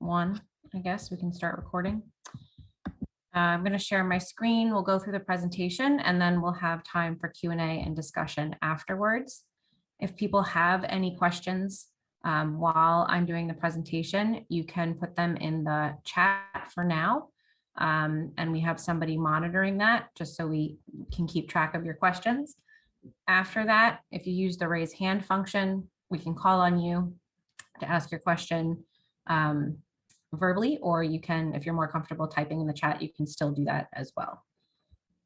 one, I guess we can start recording. I'm going to share my screen. We'll go through the presentation and then we'll have time for Q&A and discussion afterwards. If people have any questions while I'm doing the presentation, you can put them in the chat for now. And we have somebody monitoring that just so we can keep track of your questions. After that, if you use the raise hand function, we can call on you to ask your question verbally, or you can, if you're more comfortable typing in the chat, you can still do that as well.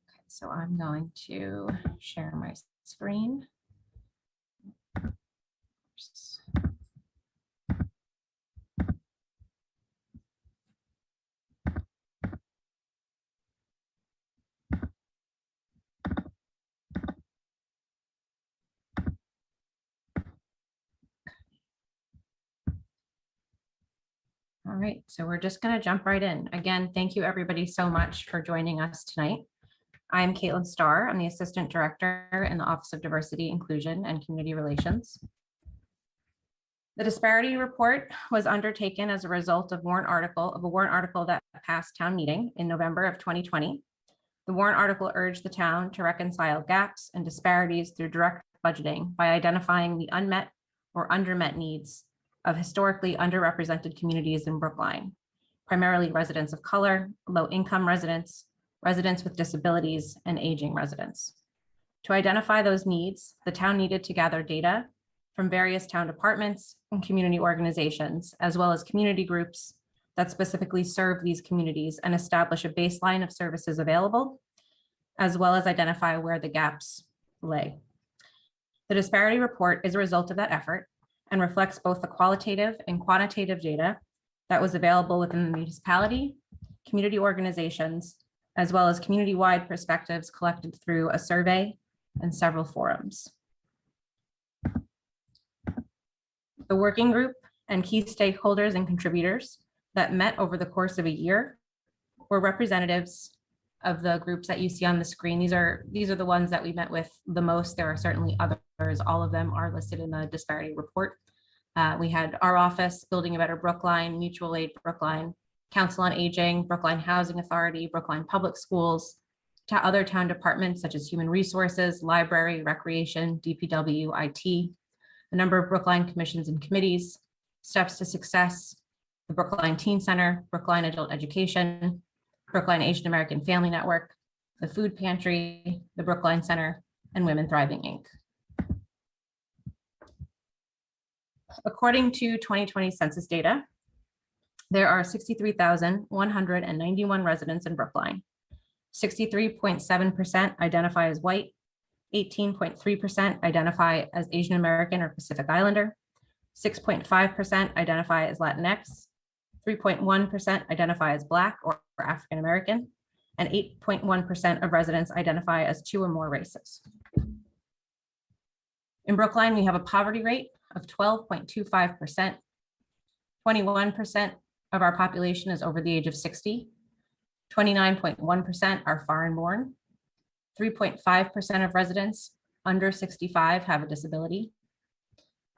Okay, so I'm going to share my screen. All right, so we're just going to jump right in. Again, thank you everybody so much for joining us tonight. I'm Caitlin Starr. I'm the Assistant Director in the Office of Diversity, Inclusion, and Community Relations. The Disparity report was undertaken as a result of a warrant article that passed town meeting in November of 2020. The warrant article urged the town to reconcile gaps and disparities through direct budgeting by identifying the unmet or undermet needs of historically underrepresented communities in Brookline, primarily residents of color, low-income residents, residents with disabilities, and aging residents. To identify those needs, the town needed to gather data from various town departments and community organizations, as well as community groups that specifically serve these communities and establish a baseline of services available, as well as identify where the gaps lay. The Disparity report is a result of that effort and reflects both the qualitative and quantitative data that was available within the municipality, community organizations, as well as community-wide perspectives collected through a survey and several forums. The working group and key stakeholders and contributors that met over the course of a year were representatives of the groups that you see on the screen. These are the ones that we met with the most. There are certainly others. All of them are listed in the Disparity report. We had our office, Building a Better Brookline, Mutual Aid Brookline, Council on Aging, Brookline Housing Authority, Brookline Public Schools, to other town departments such as Human Resources, Library, Recreation, DPW, IT, a number of Brookline commissions and committees, Steps to Success, the Brookline Teen Center, Brookline Adult Education, Brookline Asian American Family Network, the Food Pantry, the Brookline Center, and Women Thriving, Inc. According to 2020 census data, there are 63,191 residents in Brookline. 63.7% identify as white, 18.3% identify as Asian American or Pacific Islander, 6.5% identify as Latinx, 3.1% identify as Black or African American, and 8.1% of residents identify as two or more races. In Brookline, we have a poverty rate of 12.25%. 21% of our population is over the age of 60. 29.1% are foreign born. 3.5% of residents under 65 have a disability.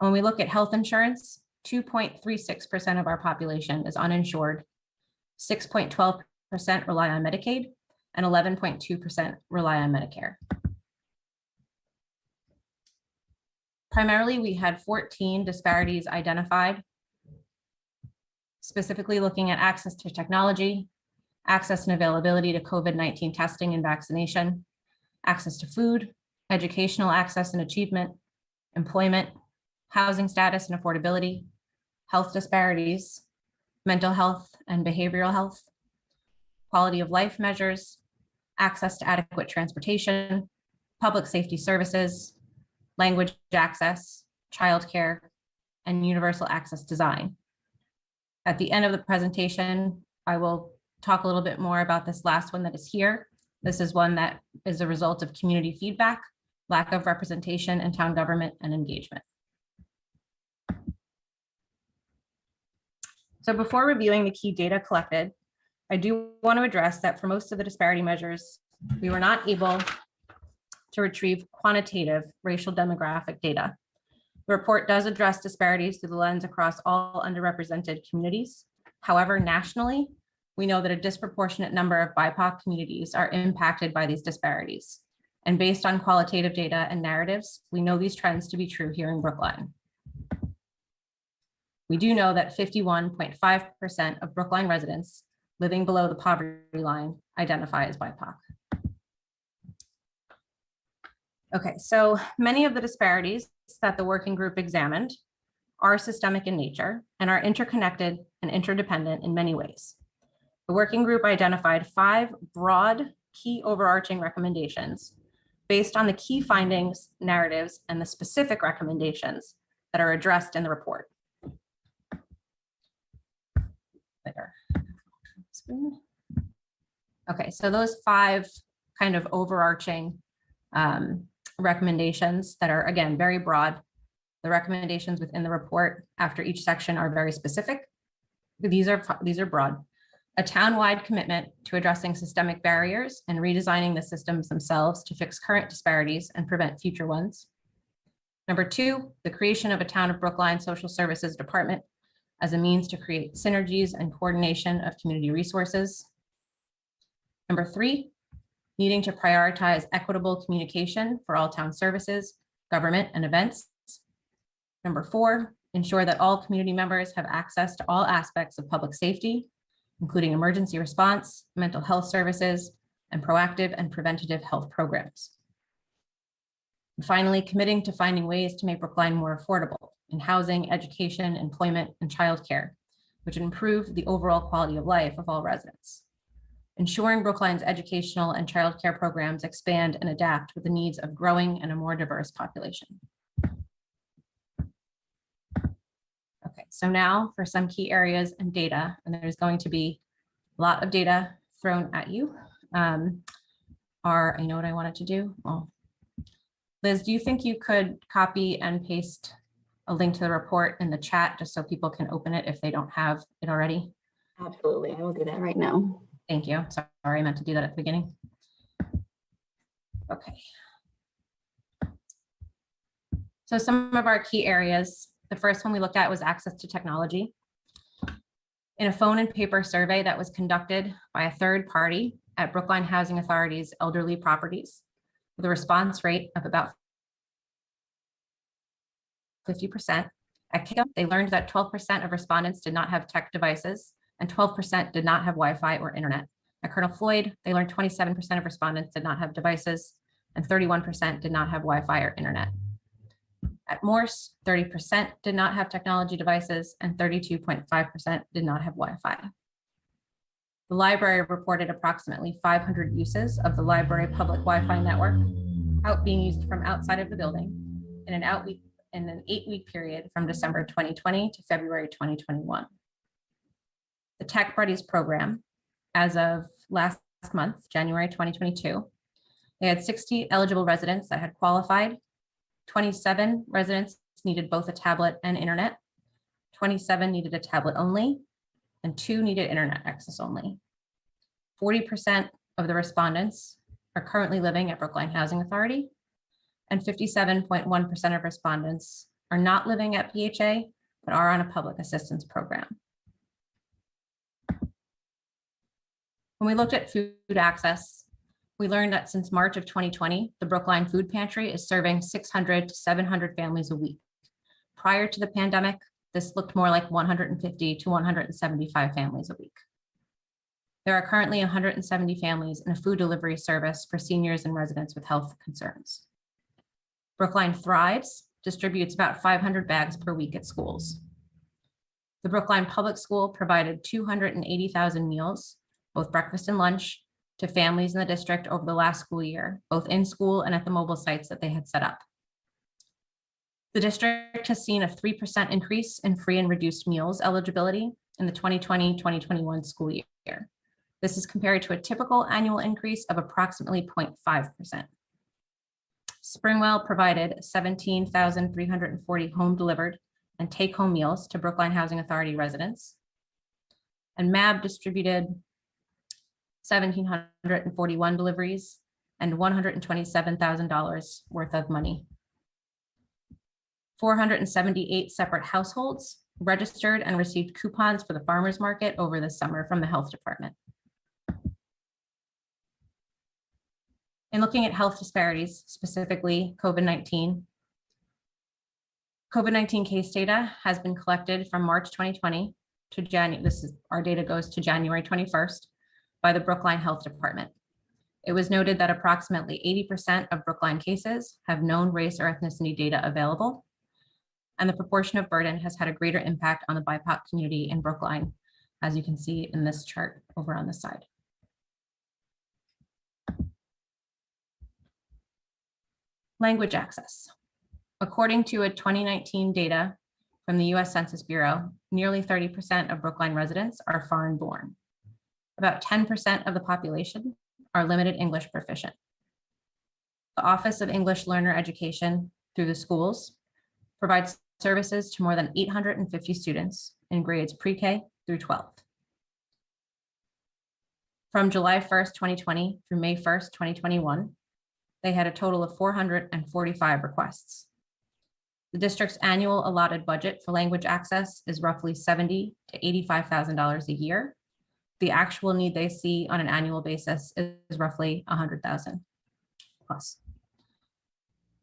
And when we look at health insurance, 2.36% of our population is uninsured. 6.12% rely on Medicaid, and 11.2% rely on Medicare. Primarily, we had 14 disparities identified, specifically looking at access to technology, access and availability to COVID-19 testing and vaccination, access to food, educational access and achievement, employment, housing status and affordability, health disparities, mental health and behavioral health, quality of life measures, access to adequate transportation, public safety services, language access, childcare, and universal access design. At the end of the presentation, I will talk a little bit more about this last one that is here. This is one that is a result of community feedback, lack of representation in town government, and engagement. So before reviewing the key data collected, I do want to address that for most of the disparity measures, we were not able to retrieve quantitative racial demographic data. The report does address disparities through the lens across all underrepresented communities. However, nationally, we know that a disproportionate number of BIPOC communities are impacted by these disparities. And based on qualitative data and narratives, we know these trends to be true here in Brookline. We do know that 51.5% of Brookline residents living below the poverty line identify as BIPOC. Okay, so many of the disparities that the working group examined are systemic in nature and are interconnected and interdependent in many ways. The working group identified 5 broad key overarching recommendations based on the key findings, narratives, and the specific recommendations that are addressed in the report. Okay, so those 5 kind of overarching recommendations that are, again, very broad. The recommendations within the report after each section are very specific. These are broad. A town-wide commitment to addressing systemic barriers and redesigning the systems themselves to fix current disparities and prevent future ones. Number 2, the creation of a Town of Brookline Social Services Department as a means to create synergies and coordination of community resources. Number 3, needing to prioritize equitable communication for all town services, government, and events. Number 4, ensure that all community members have access to all aspects of public safety, including emergency response, mental health services, and proactive and preventative health programs. And finally, committing to finding ways to make Brookline more affordable in housing, education, employment, and childcare, which improve the overall quality of life of all residents. Ensuring Brookline's educational and childcare programs expand and adapt with the needs of growing and a more diverse population. Okay, so now for some key areas and data, and there's going to be a lot of data thrown at you. You know what I wanted to do? Well, Liz, do you think you could copy and paste a link to the report in the chat just so people can open it if they don't have it already? Absolutely, I will do that right now. Thank you. Sorry, I meant to do that at the beginning. Okay. So some of our key areas, the first one we looked at was access to technology. In a phone and paper survey that was conducted by a third party at Brookline Housing Authority's elderly properties, with a response rate of about 50%. At kickoff, they learned that 12% of respondents did not have tech devices and 12% did not have Wi-Fi or internet. At Colonel Floyd, they learned 27% of respondents did not have devices and 31% did not have Wi-Fi or internet. At Morse, 30% did not have technology devices and 32.5% did not have Wi-Fi. The library reported approximately 500 uses of the library public Wi-Fi network being used from outside of the building in an 8-week period from December 2020 to February 2021. The Tech Buddies program, as of last month, January 2022, they had 60 eligible residents that had qualified. 27 residents needed both a tablet and internet. 27 needed a tablet only, and 2 needed internet access only. 40% of the respondents are currently living at Brookline Housing Authority, and 57.1% of respondents are not living at PHA, but are on a public assistance program. When we looked at food access, we learned that since March of 2020, the Brookline Food Pantry is serving 600 to 700 families a week. Prior to the pandemic, this looked more like 150 to 175 families a week. There are currently 170 families in a food delivery service for seniors and residents with health concerns. Brookline Thrives distributes about 500 bags per week at schools. The Brookline Public School provided 280,000 meals, both breakfast and lunch, to families in the district over the last school year, both in school and at the mobile sites that they had set up. The district has seen a 3% increase in free and reduced meals eligibility in the 2020-2021 school year. This is compared to a typical annual increase of approximately 0.5%. Springwell provided 17,340 home delivered and take-home meals to Brookline Housing Authority residents. And MAB distributed 1,741 deliveries and $127,000 worth of money. 478 separate households registered and received coupons for the farmers market over the summer from the health department. In looking at health disparities, specifically COVID-19 case data has been collected from March 2020 to January. Our data goes to January 21st by the Brookline Health Department. It was noted that approximately 80% of Brookline cases have known race or ethnicity data available, and the proportion of burden has had a greater impact on the BIPOC community in Brookline, as you can see in this chart over on this side. Language access. According to a 2019 data from the US Census Bureau, nearly 30% of Brookline residents are foreign born. About 10% of the population are limited English proficient. The Office of English Learner Education through the schools provides services to more than 850 students in grades pre-K through 12. From July 1st, 2020 through May 1st, 2021, they had a total of 445 requests. The district's annual allotted budget for language access is roughly $70,000 to $85,000 a year. The actual need they see on an annual basis is roughly $100,000 plus.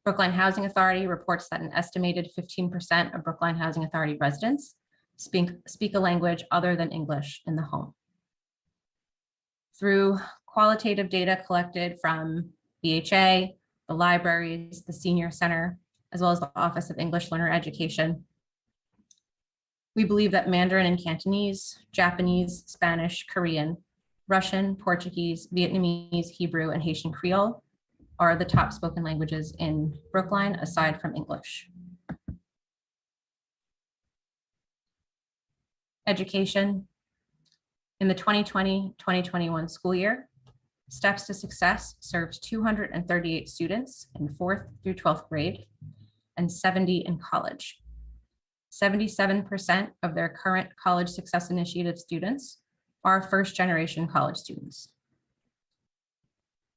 Brookline Housing Authority reports that an estimated 15% of Brookline Housing Authority residents speak a language other than English in the home. Through qualitative data collected from BHA, the libraries, the Senior Center, as well as the Office of English Learner Education, we believe that Mandarin and Cantonese, Japanese, Spanish, Korean, Russian, Portuguese, Vietnamese, Hebrew, and Haitian Creole are the top spoken languages in Brookline, aside from English. Education. In the 2020-2021 school year, Steps to Success serves 238 students in 4th through 12th grade and 70 in college. 77% of their current College Success Initiative students are first-generation college students.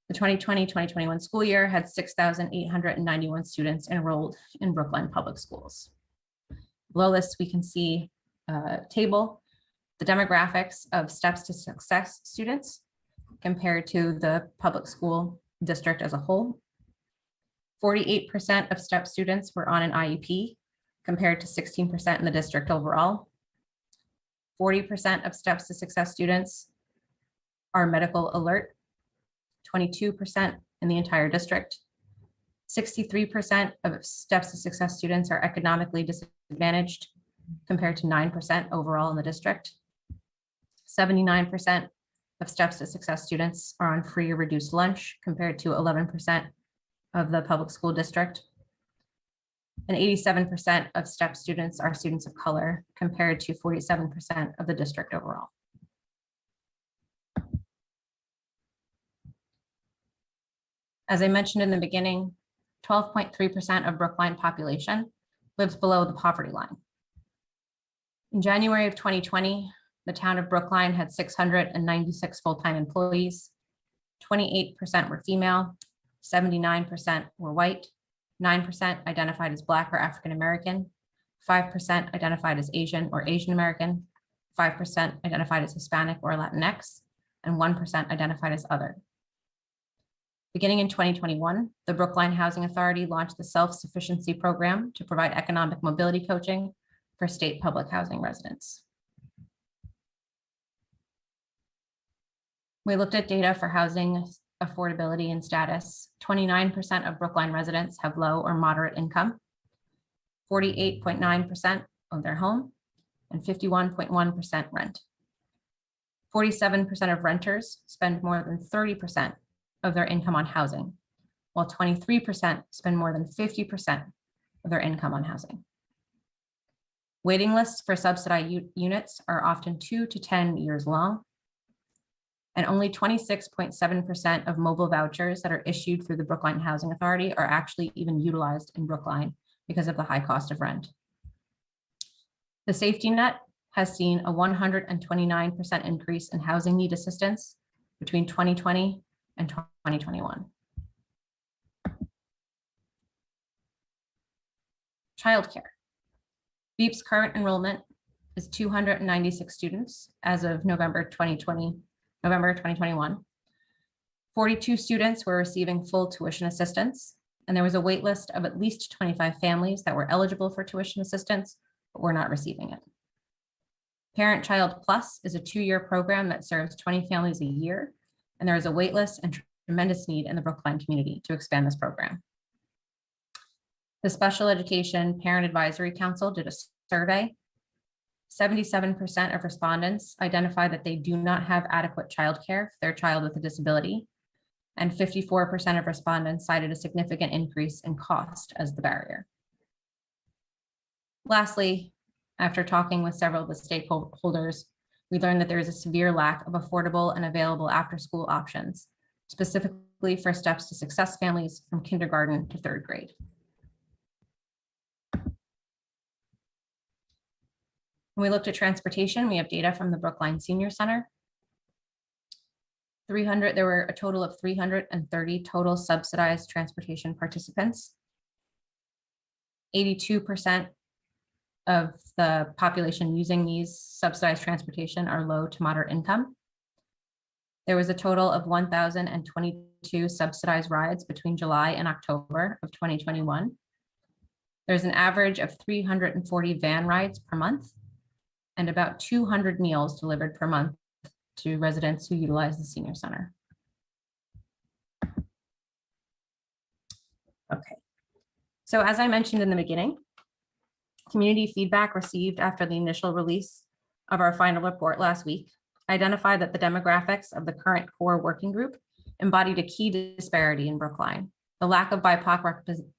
The 2020-2021 school year had 6,891 students enrolled in Brookline Public Schools. Below this, we can see a table, the demographics of Steps to Success students compared to the public school district as a whole. 48% of STEP students were on an IEP, compared to 16% in the district overall. 40% of Steps to Success students are medical alert, 22% in the entire district. 63% of Steps to Success students are economically disadvantaged, compared to 9% overall in the district. 79% of Steps to Success students are on free or reduced lunch, compared to 11% of the public school district. And 87% of STEP students are students of color, compared to 47% of the district overall. As I mentioned in the beginning, 12.3% of Brookline population lives below the poverty line. In January of 2020, the town of Brookline had 696 full-time employees. 28% were female, 79% were white, 9% identified as Black or African American, 5% identified as Asian or Asian American, 5% identified as Hispanic or Latinx, and 1% identified as other. Beginning in 2021, the Brookline Housing Authority launched the Self-Sufficiency Program to provide economic mobility coaching for state public housing residents. We looked at data for housing affordability and status. 29% of Brookline residents have low or moderate income. 48.9% own their home, and 51.1% rent. 47% of renters spend more than 30% of their income on housing, while 23% spend more than 50% of their income on housing. Waiting lists for subsidized units are often 2 to 10 years long, and only 26.7% of mobile vouchers that are issued through the Brookline Housing Authority are actually even utilized in Brookline because of the high cost of rent. The safety net has seen a 129% increase in housing need assistance between 2020 and 2021. Childcare. BEEP's current enrollment is 296 students as of November 2021. 42 students were receiving full tuition assistance, and there was a wait list of at least 25 families that were eligible for tuition assistance, but were not receiving it. Parent Child Plus is a 2-year program that serves 20 families a year, and there is a wait list and tremendous need in the Brookline community to expand this program. The Special Education Parent Advisory Council did a survey. 77% of respondents identify that they do not have adequate childcare for their child with a disability, and 54% of respondents cited a significant increase in cost as the barrier. Lastly, after talking with several of the stakeholders, we learned that there is a severe lack of affordable and available after-school options, specifically for Steps to Success families from kindergarten to 3rd grade. When we looked at transportation, we have data from the Brookline Senior Center. There were a total of 330 total subsidized transportation participants. 82% of the population using these subsidized transportation are low to moderate income. There was a total of 1,022 subsidized rides between July and October of 2021. There's an average of 340 van rides per month and about 200 meals delivered per month to residents who utilize the senior center. Okay, so as I mentioned in the beginning, community feedback received after the initial release of our final report last week identified that the demographics of the current core working group embodied a key disparity in Brookline: the lack of BIPOC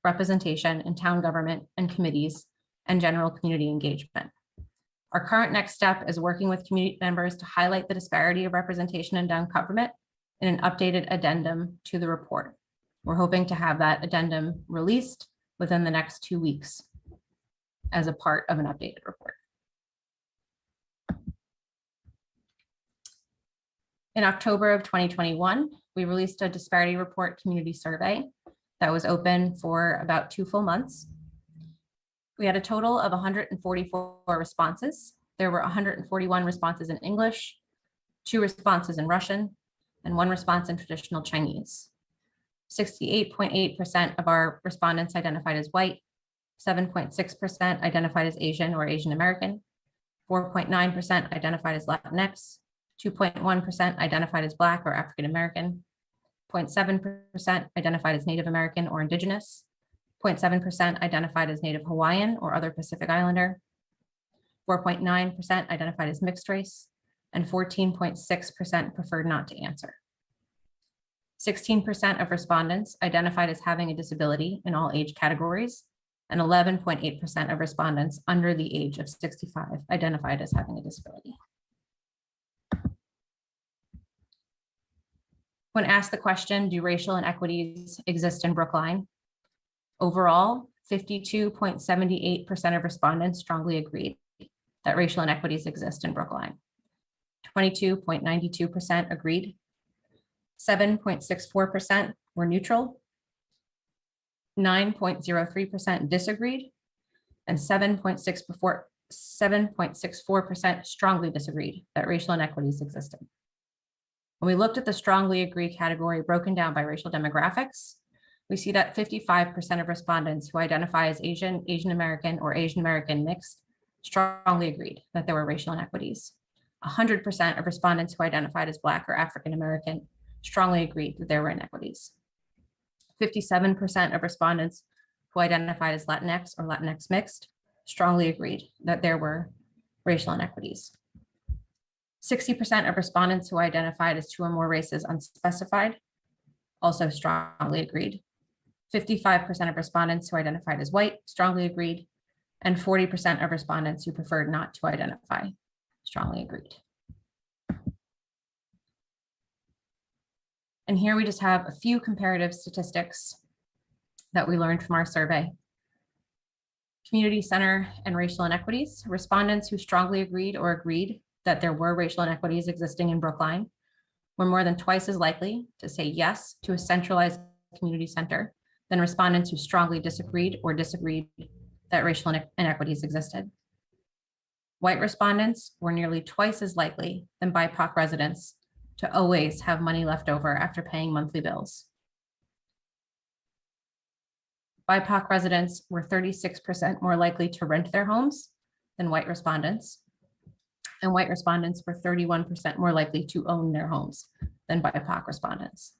representation in town government and committees and general community engagement. Our current next step is working with community members to highlight the disparity of representation in town government in an updated addendum to the report. We're hoping to have that addendum released within the next 2 weeks as a part of an updated report. In October of 2021, we released a disparity report community survey that was open for about 2 full months. We had a total of 144 responses. There were 141 responses in English, 2 responses in Russian, and 1 response in traditional Chinese. 68.8% of our respondents identified as white, 7.6% identified as Asian or Asian American, 4.9% identified as Latinx, 2.1% identified as Black or African American, 0.7% identified as Native American or Indigenous, 0.7% identified as Native Hawaiian or other Pacific Islander, 4.9% identified as mixed race, and 14.6% preferred not to answer. 16% of respondents identified as having a disability in all age categories, and 11.8% of respondents under the age of 65 identified as having a disability. When asked the question, do racial inequities exist in Brookline? Overall, 52.78% of respondents strongly agreed that racial inequities exist in Brookline. 22.92% agreed. 7.64% were neutral. 9.03% disagreed. And 7.64% strongly disagreed that racial inequities existed. When we looked at the strongly agree category broken down by racial demographics, we see that 55% of respondents who identify as Asian, Asian American, or Asian American mixed strongly agreed that there were racial inequities. 100% of respondents who identified as Black or African American strongly agreed that there were inequities. 57% of respondents who identified as Latinx or Latinx mixed strongly agreed that there were racial inequities. 60% of respondents who identified as 2 or more races unspecified also strongly agreed. 55% of respondents who identified as white strongly agreed, and 40% of respondents who preferred not to identify strongly agreed. And here we just have a few comparative statistics that we learned from our survey. Community center and racial inequities. Respondents who strongly agreed or agreed that there were racial inequities existing in Brookline were more than twice as likely to say yes to a centralized community center than respondents who strongly disagreed or disagreed that racial inequities existed. White respondents were nearly twice as likely than BIPOC residents to always have money left over after paying monthly bills. BIPOC residents were 36% more likely to rent their homes than white respondents, and white respondents were 31% more likely to own their homes than BIPOC respondents.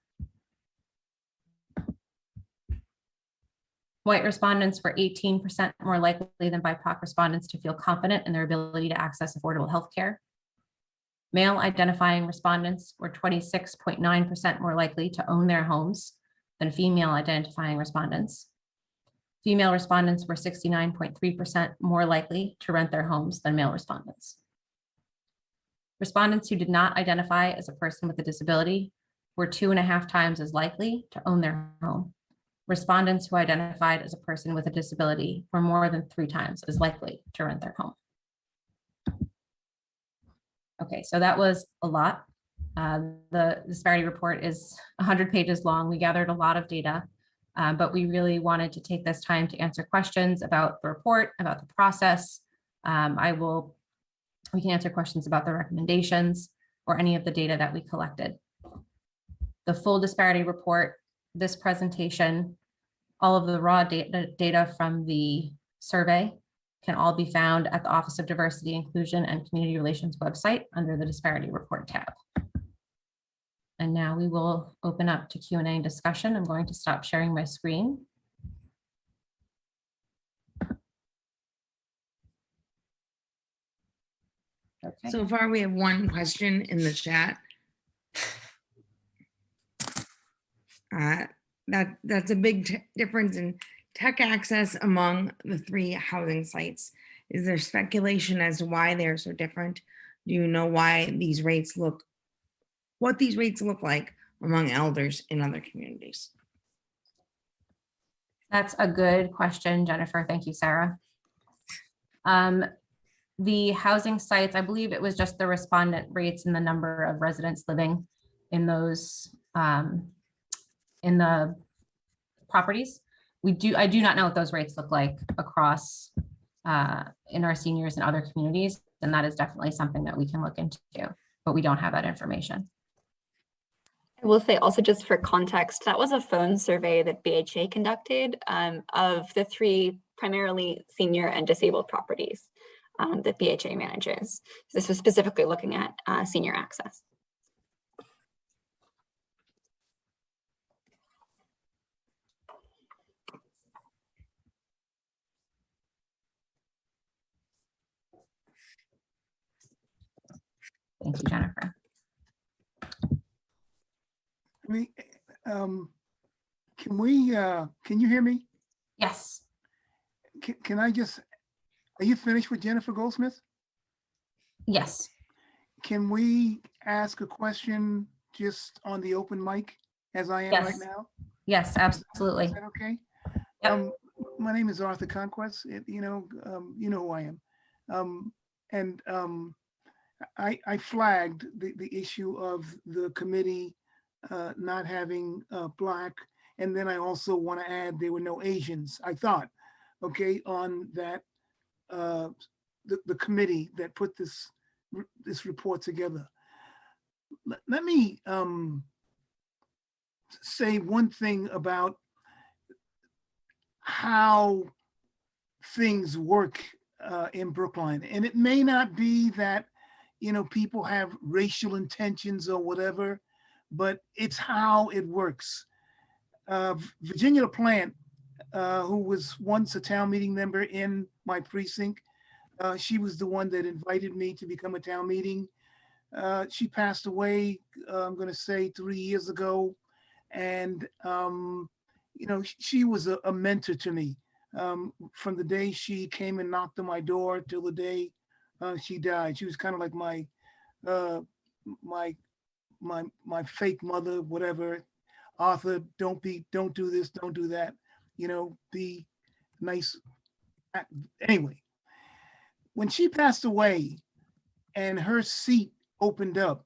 White respondents were 18% more likely than BIPOC respondents to feel confident in their ability to access affordable health care. Male identifying respondents were 26.9% more likely to own their homes than female identifying respondents. Female respondents were 69.3% more likely to rent their homes than male respondents. Respondents who did not identify as a person with a disability were 2.5 times as likely to own their home. Respondents who identified as a person with a disability were more than 3 times as likely to rent their home. Okay, so that was a lot. The disparity report is 100 pages long. We gathered a lot of data, but we really wanted to take this time to answer questions about the report, about the process. We can answer questions about the recommendations or any of the data that we collected. The full disparity report, this presentation, all of the raw data from the survey can all be found at the Office of Diversity, Inclusion, and Community Relations website under the Disparity Report tab. And now we will open up to Q&A and discussion. I'm going to stop sharing my screen. Okay. So far, we have one question in the chat. That's a big difference in tech access among the 3 housing sites. Is there speculation as to why they're so different? Do you know why these rates look, what these rates look like among elders in other communities? That's a good question, Jennifer. Thank you, Sarah. The housing sites, I believe it was just the respondent rates and the number of residents living in those in the properties. I do not know what those rates look like across in our seniors and other communities, and that is definitely something that we can look into, but we don't have that information. I will say also, just for context, that was a phone survey that BHA conducted of the 3 primarily senior and disabled properties that BHA manages. This was specifically looking at senior access. Thank you, Jennifer. I mean, can you hear me? Yes. Can I just, are you finished with Jennifer Goldsmith? Yes. Can we ask a question just on the open mic as I am Yes. right now? Yes, absolutely. Is that okay? Yep. My name is Arthur Conquest. You know who I am. I flagged the issue of the committee not having Black, and then I also want to add there were no Asians, I thought, okay, on that the committee that put this report together. Let me say one thing about how things work in Brookline, and it may not be that people have racial intentions or whatever, but it's how it works. Virginia LaPlante, who was once a town meeting member in my precinct, she was the one that invited me to become a town meeting. She passed away, I'm going to say 3 years ago. And, she was a mentor to me from the day she came and knocked on my door till the day she died. She was kind of like my fake mother, whatever. Arthur, don't do this, don't do that. Be nice. Anyway, when she passed away and her seat opened up,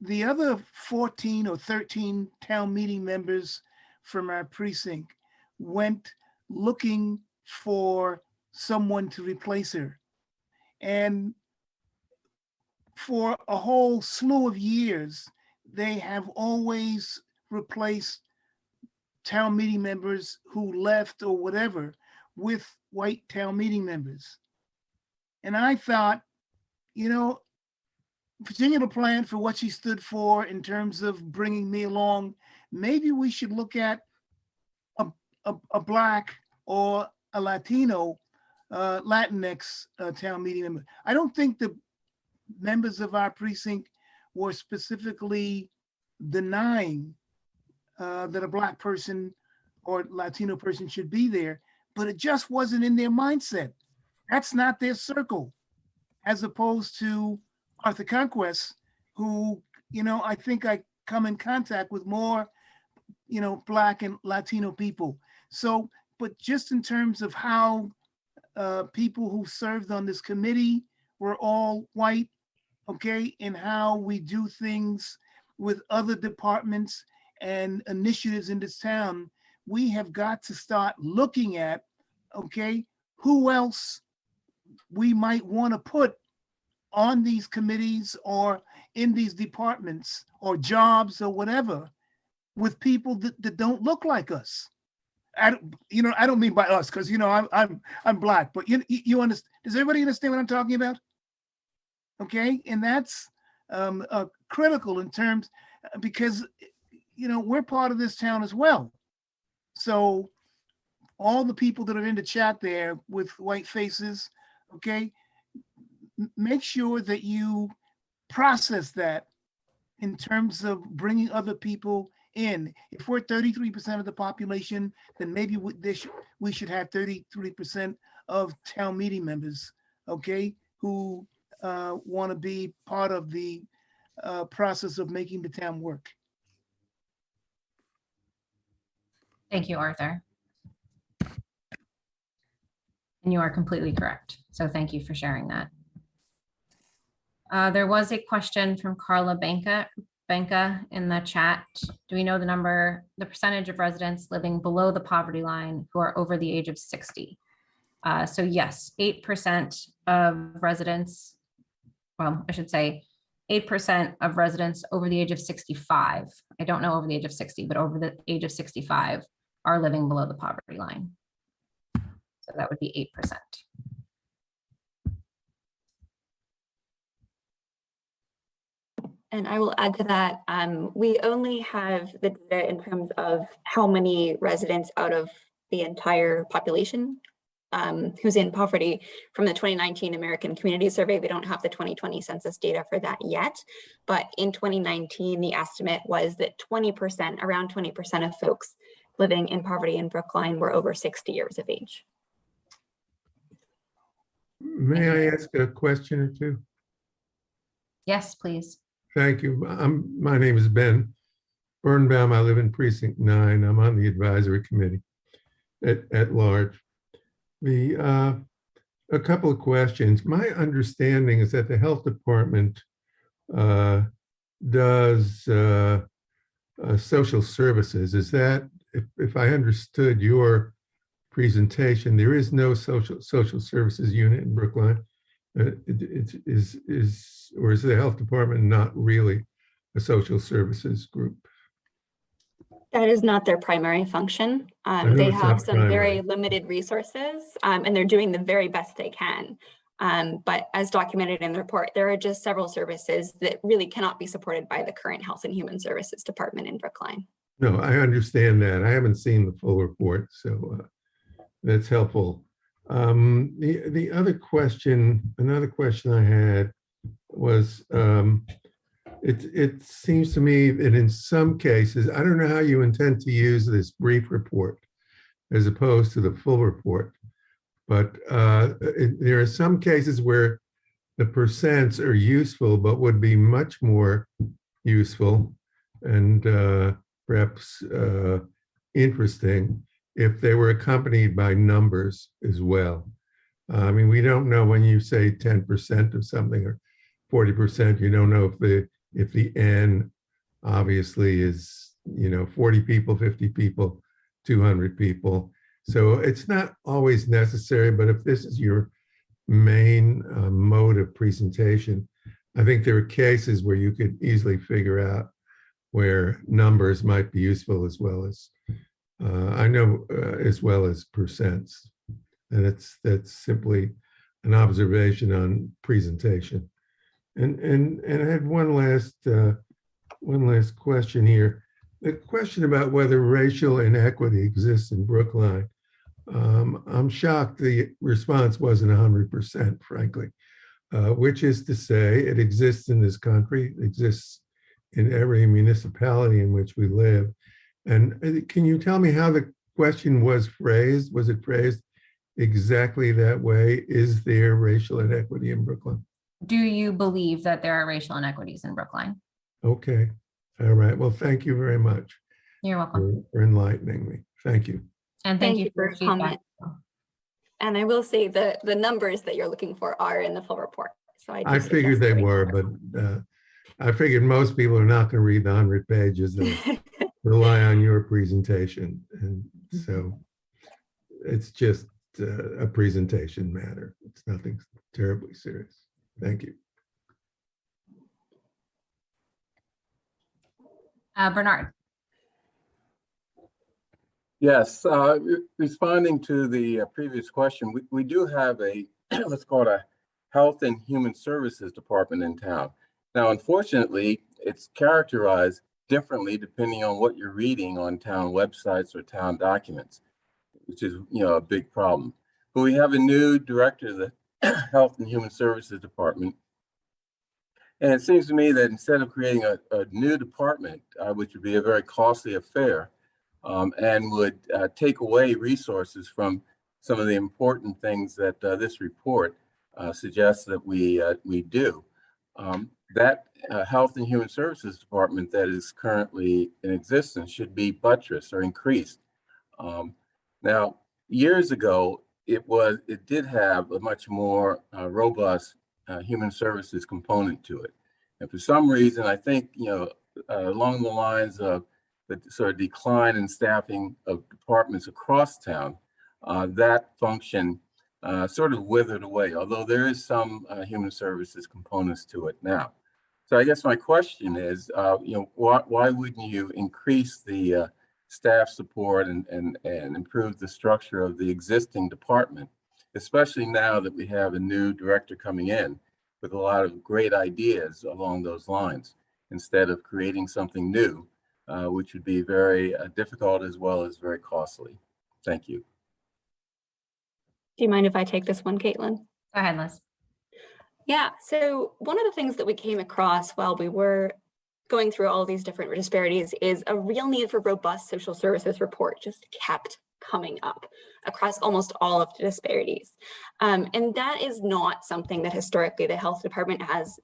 the other 14 or 13 town meeting members from our precinct went looking for someone to replace her. And for a whole slew of years, they have always replaced town meeting members who left or whatever with white town meeting members. And I thought, you know, Virginia LaPlante, for what she stood for in terms of bringing me along, maybe we should look at a Black or a Latino, Latinx town meeting member. I don't think the members of our precinct were specifically denying that a Black person or Latino person should be there, but it just wasn't in their mindset. That's not their circle, as opposed to Arthur Conquest, who, you know, I think I come in contact with more, you know, Black and Latino people. So, but just in terms of how people who served on this committee were all white, okay, and how we do things with other departments and initiatives in this town, we have got to start looking at, okay, who else we might want to put on these committees or in these departments or jobs or whatever with people that don't look like us. I don't mean by us, because, you know, I'm Black, but you understand. Does everybody understand what I'm talking about? Okay, and that's critical in terms, because, you know, we're part of this town as well. So all the people that are in the chat there with white faces, okay, make sure that you process that in terms of bringing other people in. If we're 33% of the population, then maybe we should have 33% of town meeting members, okay, who want to be part of the process of making the town work. Thank you, Arthur. And you are completely correct. So thank you for sharing that. There was a question from Carla Banca in the chat. Do we know the percentage of residents living below the poverty line who are over the age of 60? So yes, 8% of residents, well, I should say 8% of residents over the age of 65. I don't know over the age of 60, but over the age of 65 are living below the poverty line. So that would be 8%. And I will add to that, we only have the data in terms of how many residents out of the entire population who's in poverty from the 2019 American Community Survey. We don't have the 2020 census data for that yet, but in 2019, the estimate was that 20%, around 20% of folks living in poverty in Brookline were over 60 years of age. May I ask a question or two? Yes, please. Thank you. My name is Ben Birnbaum. I live in Precinct 9. I'm on the advisory committee at large. A couple of questions. My understanding is that the health department does social services. Is that, if I understood your presentation, there is no social services unit in Brookline? Or is the health department not really a social services group? That is not their primary function. They have some very limited resources, and they're doing the very best they can. But as documented in the report, there are just several services that really cannot be supported by the current Health and Human Services Department in Brookline. No, I understand that. I haven't seen the full report, so that's helpful. The other question, another question I had was, it seems to me that in some cases, I don't know how you intend to use this brief report as opposed to the full report, but there are some cases where the percents are useful, but would be much more useful and perhaps interesting if they were accompanied by numbers as well. I mean, we don't know when you say 10% of something or 40%, you don't know if the N obviously is, 40 people, 50 people, 200 people. So it's not always necessary, but if this is your main mode of presentation, I think there are cases where you could easily figure out where numbers might be useful as well as, as well as percents. And that's simply an observation on presentation. And I had one last question here. The question about whether racial inequity exists in Brookline. I'm shocked the response wasn't 100%, frankly, which is to say it exists in this country, it exists in every municipality in which we live. And can you tell me how the question was phrased? Was it phrased exactly that way? Is there racial inequity in Brookline? Do you believe that there are racial inequities in Brookline? Okay. All right. Well, thank you very much You're welcome. for enlightening me. Thank you. And thank you for your comment. feedback. And I will say the numbers that you're looking for are in the full report. So I figured they were, but I figured most people are not going to read the 100 pages. They'll rely on your presentation. And so it's just a presentation matter. It's nothing terribly serious. Thank you. Bernard. Yes, responding to the previous question, we do have a, let's call it a Health and Human Services Department in town. Now, unfortunately, it's characterized differently depending on what you're reading on town websites or town documents, which is, a big problem. But we have a new director of the Health and Human Services Department. And it seems to me that instead of creating a new department, which would be a very costly affair, and would take away resources from some of the important things that this report suggests that we do. That Health and Human Services Department that is currently in existence should be buttressed or increased. Now, years ago, it did have a much more robust human services component to it. And for some reason, I think, along the lines of the sort of decline in staffing of departments across town, that function sort of withered away, although there is some human services components to it now. So I guess my question is, why wouldn't you increase the staff support and improve the structure of the existing department, especially now that we have a new director coming in with a lot of great ideas along those lines, instead of creating something new, which would be very difficult as well as very costly. Thank you. Do you mind if I take this one, Caitlin? Go ahead, Liz. Yeah, so one of the things that we came across while we were going through all these different disparities is a real need for robust social services report just kept coming up across almost all of the disparities. And that is not something that historically the health department has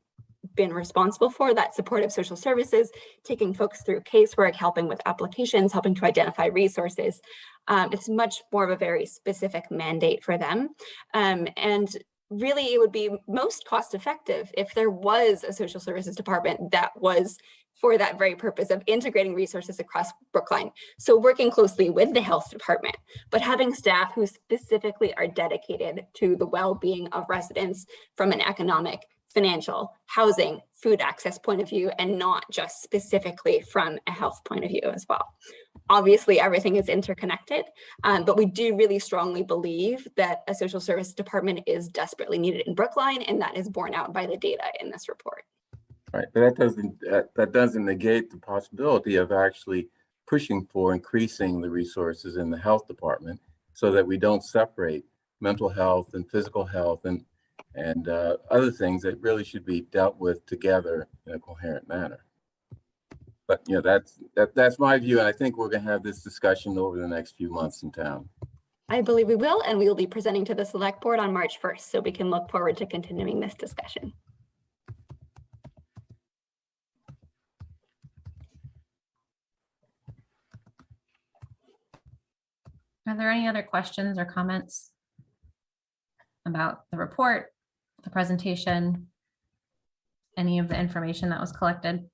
been responsible for, that support of social services, taking folks through casework, helping with applications, helping to identify resources. It's much more of a very specific mandate for them. And really, it would be most cost effective if there was a social services department that was for that very purpose of integrating resources across Brookline. So working closely with the health department, but having staff who specifically are dedicated to the well-being of residents from an economic, financial, housing, food access point of view, and not just specifically from a health point of view as well. Obviously, everything is interconnected, but we do really strongly believe that a social service department is desperately needed in Brookline, and that is borne out by the data in this report. Right, but that doesn't negate the possibility of actually pushing for increasing the resources in the health department so that we don't separate mental health and physical health and other things that really should be dealt with together in a coherent manner. But that's my view, and I think we're going to have this discussion over the next few months in town. I believe we will, and we will be presenting to the select board on March 1st, so we can look forward to continuing this discussion. Are there any other questions or comments about the report, the presentation, any of the information that was collected?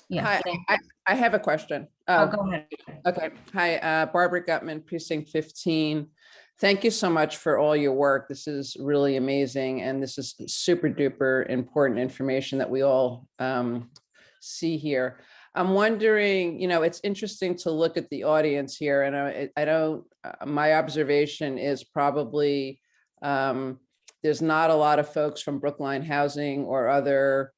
Yeah. Hi, I have a question. Oh, go ahead. Okay. Hi, Barbara Gutman, Precinct 15. Thank you so much for all your work. This is really amazing. And this is super duper important information that we all see here. I'm wondering, it's interesting to look at the audience here, and I don't, my observation is probably there's not a lot of folks from Brookline Housing or other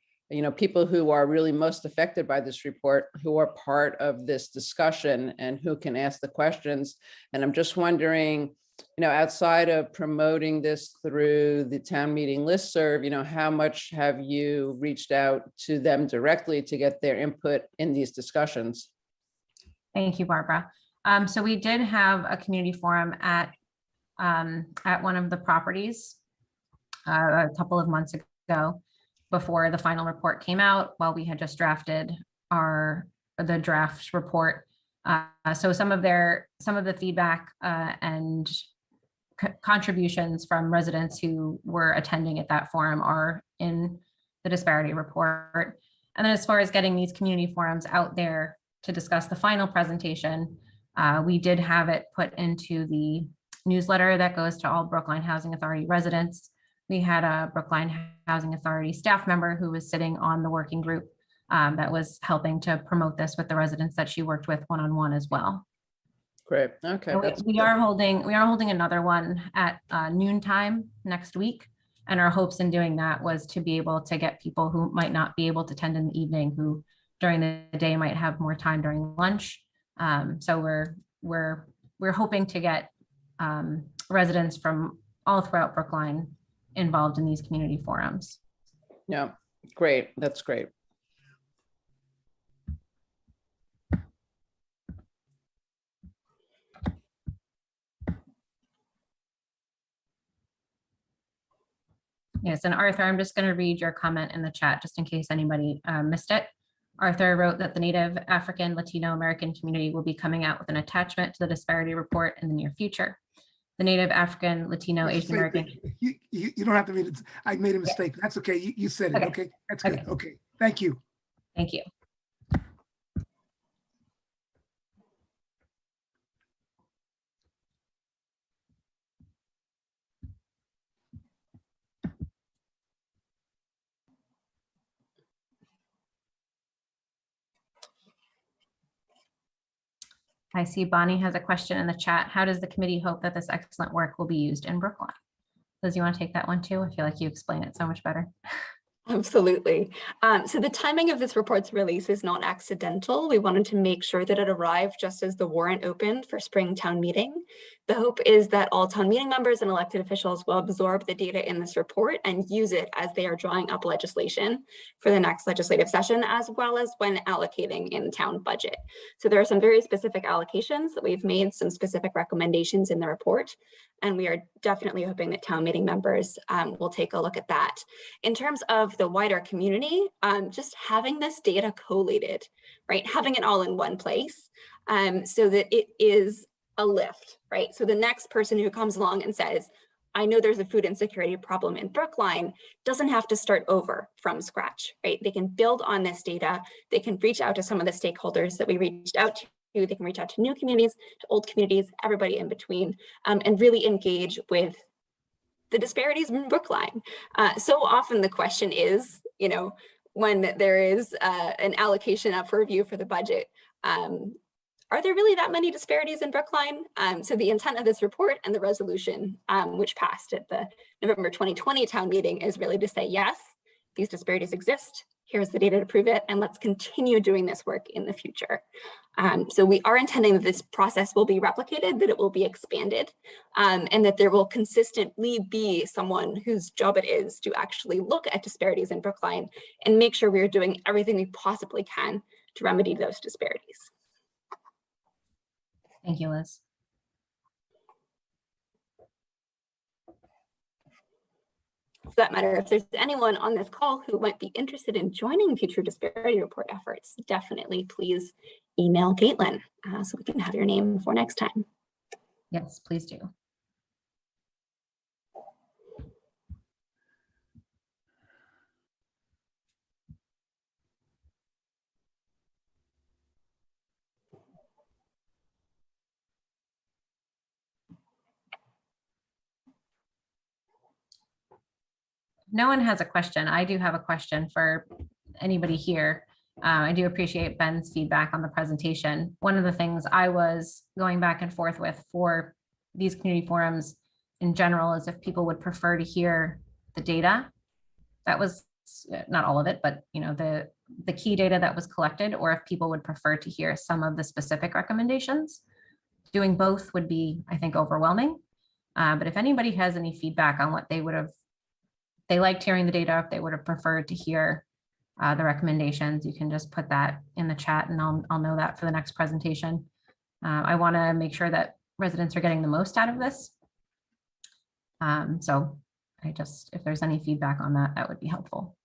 people who are really most affected by this report, who are part of this discussion and who can ask the questions. And I'm just wondering, outside of promoting this through the town meeting listserv, how much have you reached out to them directly to get their input in these discussions? Thank you, Barbara. So we did have a community forum at one of the properties a couple of months ago, before the final report came out, while we had just drafted the draft report. So some of the feedback and contributions from residents who were attending at that forum are in the disparity report. And then as far as getting these community forums out there to discuss the final presentation, we did have it put into the newsletter that goes to all Brookline Housing Authority residents. We had a Brookline Housing Authority staff member who was sitting on the working group that was helping to promote this with the residents that she worked with one-on-one as well. Great. Okay. We are holding another one at noontime next week. And our hopes in doing that was to be able to get people who might not be able to attend in the evening, who during the day might have more time during lunch. So we're hoping to get residents from all throughout Brookline involved in these community forums. Yeah, great. That's great. Yes, and Arthur, I'm just going to read your comment in the chat just in case anybody missed it. Arthur wrote that the Native African Latino American community will be coming out with an attachment to the disparity report in the near future. The Native African Latino Asian American. You don't have to read it. I made a mistake. That's okay. You said it. Okay. That's good. Okay. Thank you. Thank you. I see Bonnie has a question in the chat. How does the committee hope that this excellent work will be used in Brookline? Liz, you want to take that one too? I feel like you explain it so much better. Absolutely. So the timing of this report's release is not accidental. We wanted to make sure that it arrived just as the warrant opened for spring town meeting. The hope is that all town meeting members and elected officials will absorb the data in this report and use it as they are drawing up legislation for the next legislative session, as well as when allocating in town budget. So there are some very specific allocations that we've made, some specific recommendations in the report, and we are definitely hoping that town meeting members will take a look at that. In terms of the wider community, just having this data collated, right? Having it all in one place so that it is a lift, right? So the next person who comes along and says, I know there's a food insecurity problem in Brookline, doesn't have to start over from scratch, right? They can build on this data. They can reach out to some of the stakeholders that we reached out to. They can reach out to new communities, to old communities, everybody in between, and really engage with the disparities in Brookline. So often the question is, when there is an allocation up for review for the budget, are there really that many disparities in Brookline? So the intent of this report and the resolution, which passed at the November 2020 town meeting, is really to say, yes, these disparities exist. Here's the data to prove it, and let's continue doing this work in the future. So we are intending that this process will be replicated, that it will be expanded, and that there will consistently be someone whose job it is to actually look at disparities in Brookline and make sure we are doing everything we possibly can to remedy those disparities. Thank you, Liz. For that matter, if there's anyone on this call who might be interested in joining future disparity report efforts, definitely please email Caitlin so we can have your name for next time. Yes, please do. no one has a question, I do have a question for anybody here. I do appreciate Ben's feedback on the presentation. One of the things I was going back and forth with for these community forums in general is if people would prefer to hear the data. That was not all of it, but the key data that was collected, or if people would prefer to hear some of the specific recommendations. Doing both would be, I think, overwhelming. But if anybody has any feedback on what they liked hearing the data, if they would have preferred to hear the recommendations, you can just put that in the chat and I'll know that for the next presentation. I want to make sure that residents are getting the most out of this. So if there's any feedback on that, that would be helpful.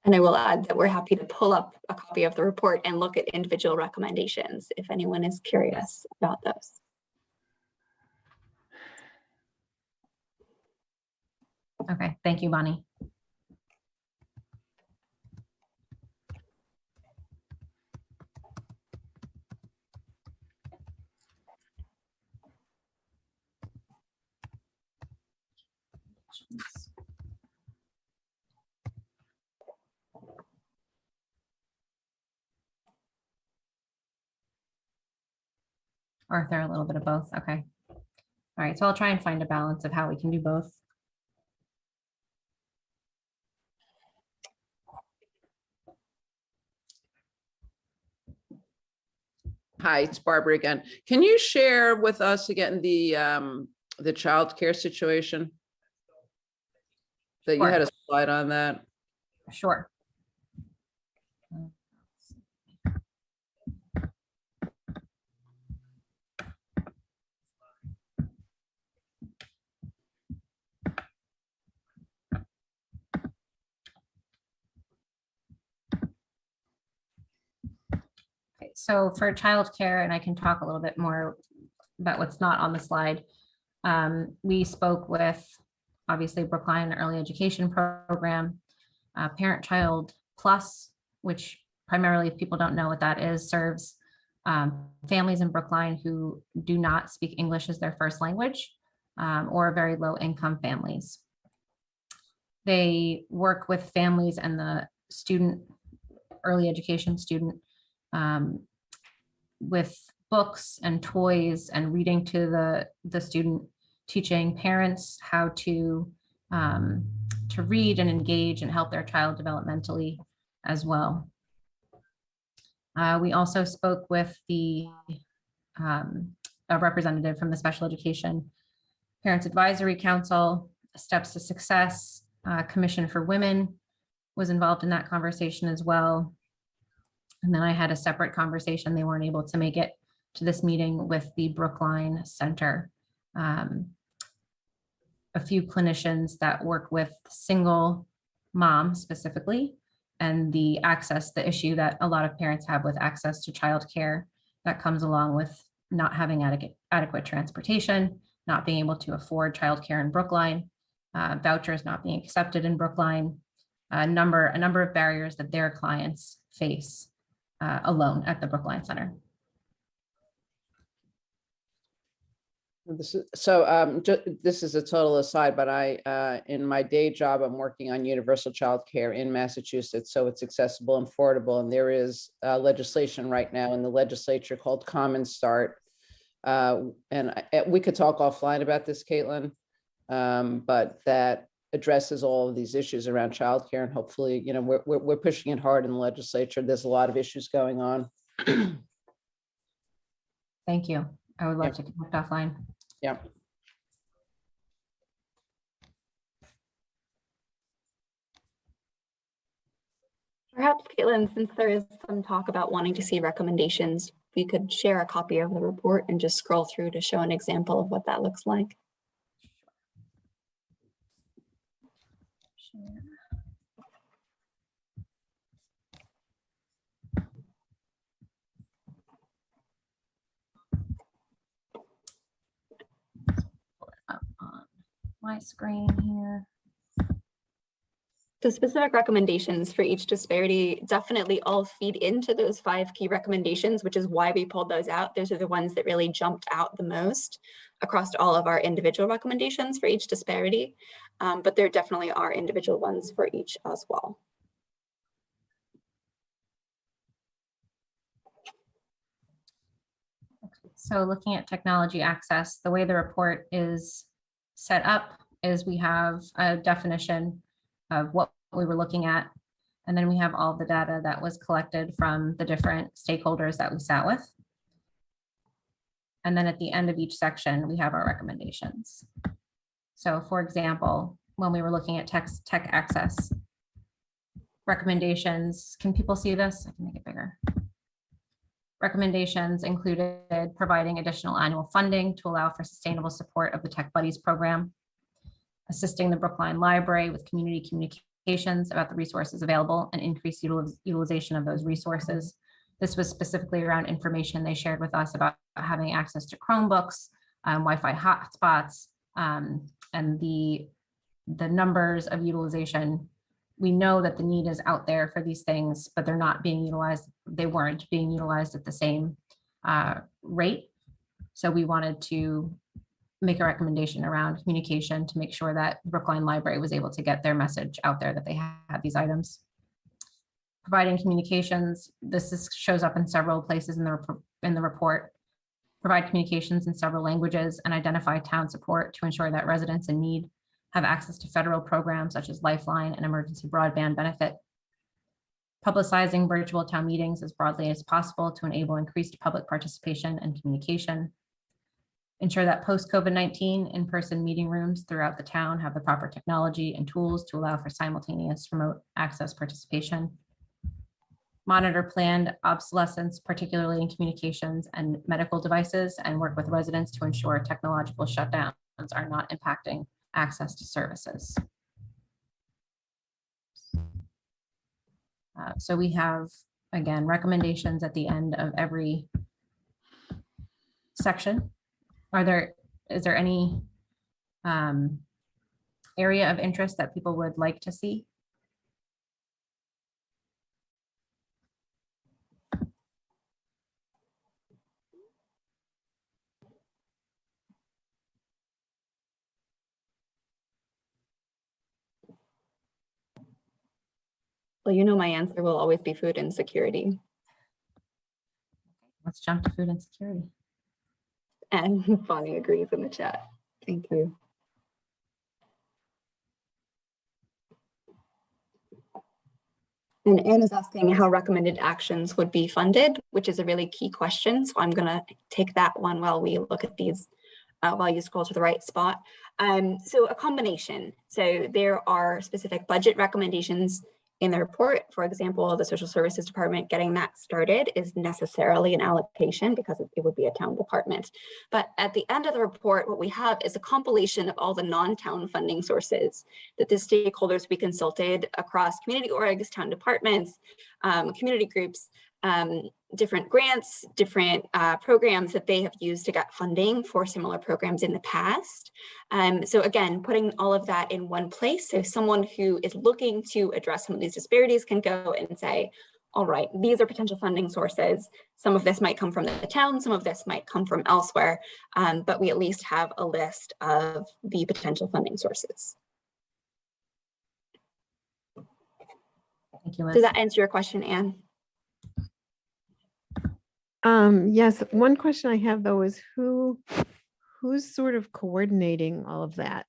And I will add that we're happy to pull up a copy of the report and look at individual recommendations if anyone is curious about those. Okay, thank you, Bonnie. Or if they're a little bit of both. Okay. All right. So I'll try and find a balance of how we can do both. Hi, it's Barbara again. Can you share with us again the childcare situation? That you had a slide on that. Sure. Okay, so for childcare, and I can talk a little bit more about what's not on the slide. We spoke with, obviously, Brookline Early Education Program, Parent Child Plus, which primarily, if people don't know what that is, serves families in Brookline who do not speak English as their first language, or very low income families. They work with families and the student, early education student, with books and toys and reading to the student, teaching parents how to read and engage and help their child developmentally as well. We also spoke with a representative from the Special Education Parents Advisory Council, Steps to Success, Commission for Women was involved in that conversation as well. And then I had a separate conversation. They weren't able to make it to this meeting with the Brookline Center. A few clinicians that work with single moms specifically, and the issue that a lot of parents have with access to childcare that comes along with not having adequate transportation, not being able to afford childcare in Brookline, vouchers not being accepted in Brookline, a number of barriers that their clients face alone at the Brookline Center. This is a total aside, but I, in my day job, I'm working on universal childcare in Massachusetts, so it's accessible and affordable. And there is legislation right now in the legislature called Common Start. And we could talk offline about this, Caitlin, but that addresses all of these issues around childcare. And hopefully, we're pushing it hard in the legislature. There's a lot of issues going on. Thank you. I would love to connect offline. Yeah. Perhaps, Caitlin, since there is some talk about wanting to see recommendations, we could share a copy of the report and just scroll through to show an example of what that looks like. Sure. Pull it up on my screen here. The specific recommendations for each disparity definitely all feed into those 5 key recommendations, which is why we pulled those out. Those are the ones that really jumped out the most across all of our individual recommendations for each disparity. But there definitely are individual ones for each as well. So looking at technology access, the way the report is set up is we have a definition of what we were looking at. And then we have all the data that was collected from the different stakeholders that we sat with. And then at the end of each section, we have our recommendations. So for example, when we were looking at tech access recommendations, can people see this? I can make it bigger. Recommendations included providing additional annual funding to allow for sustainable support of the Tech Buddies program, assisting the Brookline Library with community communications about the resources available and increased utilization of those resources. This was specifically around information they shared with us about having access to Chromebooks, Wi-Fi hotspots, and the numbers of utilization. We know that the need is out there for these things, but they're not being utilized. They weren't being utilized at the same rate. So we wanted to make a recommendation around communication to make sure that Brookline Library was able to get their message out there that they had these items. Providing communications, this shows up in several places in the report. Provide communications in several languages and identify town support to ensure that residents in need have access to federal programs such as Lifeline and emergency broadband benefit. Publicizing virtual town meetings as broadly as possible to enable increased public participation and communication. Ensure that post-COVID-19 in-person meeting rooms throughout the town have the proper technology and tools to allow for simultaneous remote access participation. Monitor planned obsolescence, particularly in communications and medical devices, and work with residents to ensure technological shutdowns are not impacting access to services. So we have, again, recommendations at the end of every section. Is there any area of interest that people would like to see? Well, you know, my answer will always be food insecurity. Let's jump to food insecurity. And Bonnie agrees in the chat. Thank you. And Anne is asking how recommended actions would be funded, which is a really key question. So I'm going to take that one while we look at these, while you scroll to the right spot. So a combination. So there are specific budget recommendations in the report. For example, the social services department getting that started is necessarily an allocation because it would be a town department. But at the end of the report, what we have is a compilation of all the non-town funding sources that the stakeholders we consulted across community orgs, town departments, community groups, different grants, different programs that they have used to get funding for similar programs in the past. So again, putting all of that in one place, so someone who is looking to address some of these disparities can go and say, all right, these are potential funding sources. Some of this might come from the town, some of this might come from elsewhere, but we at least have a list of the potential funding sources. Thank you, Liz. Does that answer your question, Anne? Yes, one question I have though is who's sort of coordinating all of that?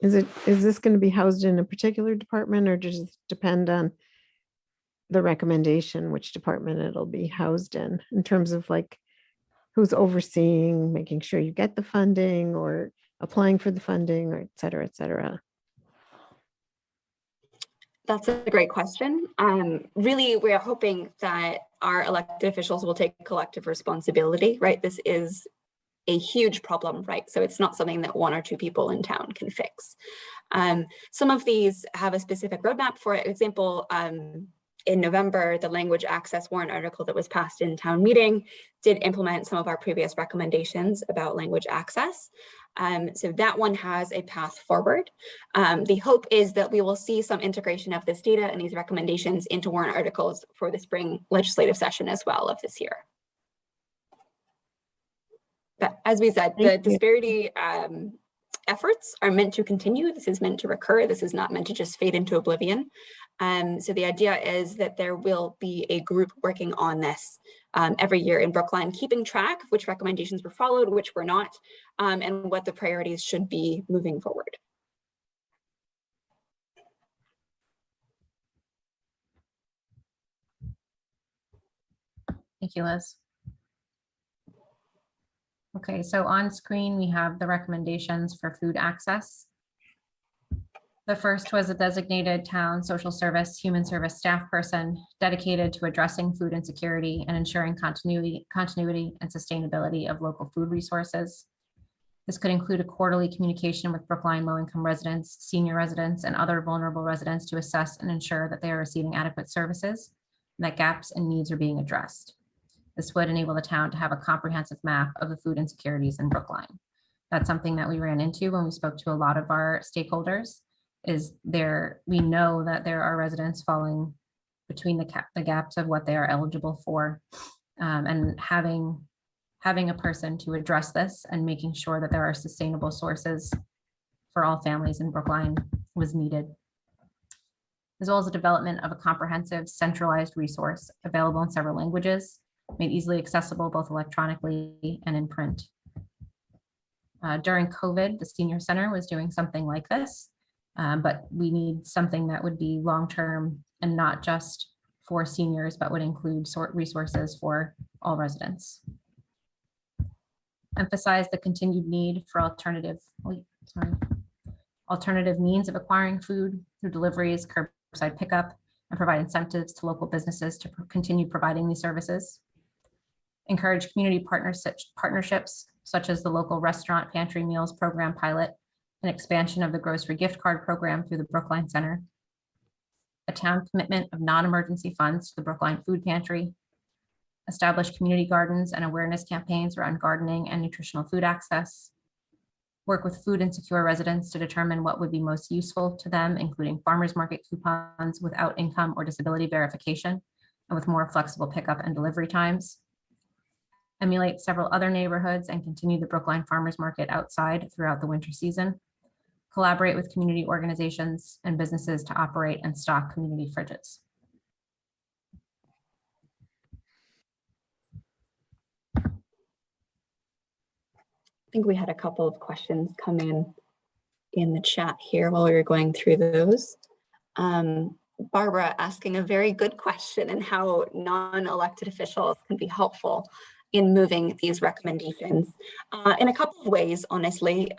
Is this going to be housed in a particular department or just depend on the recommendation, which department it'll be housed in terms of like who's overseeing, making sure you get the funding or applying for the funding or et cetera, et cetera? That's a great question. Really, we're hoping that our elected officials will take collective responsibility, right? This is a huge problem, right? So it's not something that one or two people in town can fix. Some of these have a specific roadmap. For example, in November, the language access warrant article that was passed in town meeting did implement some of our previous recommendations about language access. So that one has a path forward. The hope is that we will see some integration of this data and these recommendations into warrant articles for the spring legislative session as well of this year. But as we said, the disparity efforts are meant to continue. This is meant to recur. This is not meant to just fade into oblivion. So the idea is that there will be a group working on this every year in Brookline, keeping track of which recommendations were followed, which were not, and what the priorities should be moving forward. Thank you, Liz. Okay, so on screen, we have the recommendations for food access. The first was a designated town social service, human service staff person dedicated to addressing food insecurity and ensuring continuity and sustainability of local food resources. This could include a quarterly communication with Brookline low-income residents, senior residents, and other vulnerable residents to assess and ensure that they are receiving adequate services and that gaps and needs are being addressed. This would enable the town to have a comprehensive map of the food insecurities in Brookline. That's something that we ran into when we spoke to a lot of our stakeholders. We know that there are residents falling between the gaps of what they are eligible for, and having a person to address this and making sure that there are sustainable sources for all families in Brookline was needed, as well as the development of a comprehensive centralized resource available in several languages, made easily accessible both electronically and in print. During COVID, the Senior Center was doing something like this, but we need something that would be long-term and not just for seniors, but would include resources for all residents. Emphasize the continued need for alternative means of acquiring food through deliveries, curbside pickup, and provide incentives to local businesses to continue providing these services. Encourage community partnerships, such as the local restaurant pantry meals program pilot, and expansion of the grocery gift card program through the Brookline Center. A town commitment of non-emergency funds to the Brookline Food Pantry. Establish community gardens and awareness campaigns around gardening and nutritional food access. Work with food insecure residents to determine what would be most useful to them, including farmers market coupons without income or disability verification, and with more flexible pickup and delivery times. Emulate several other neighborhoods and continue the Brookline Farmers Market outside throughout the winter season. Collaborate with community organizations and businesses to operate and stock community fridges. I think we had a couple of questions come in the chat here while we were going through those. Barbara asking a very good question and how non-elected officials can be helpful in moving these recommendations in a couple of ways, honestly,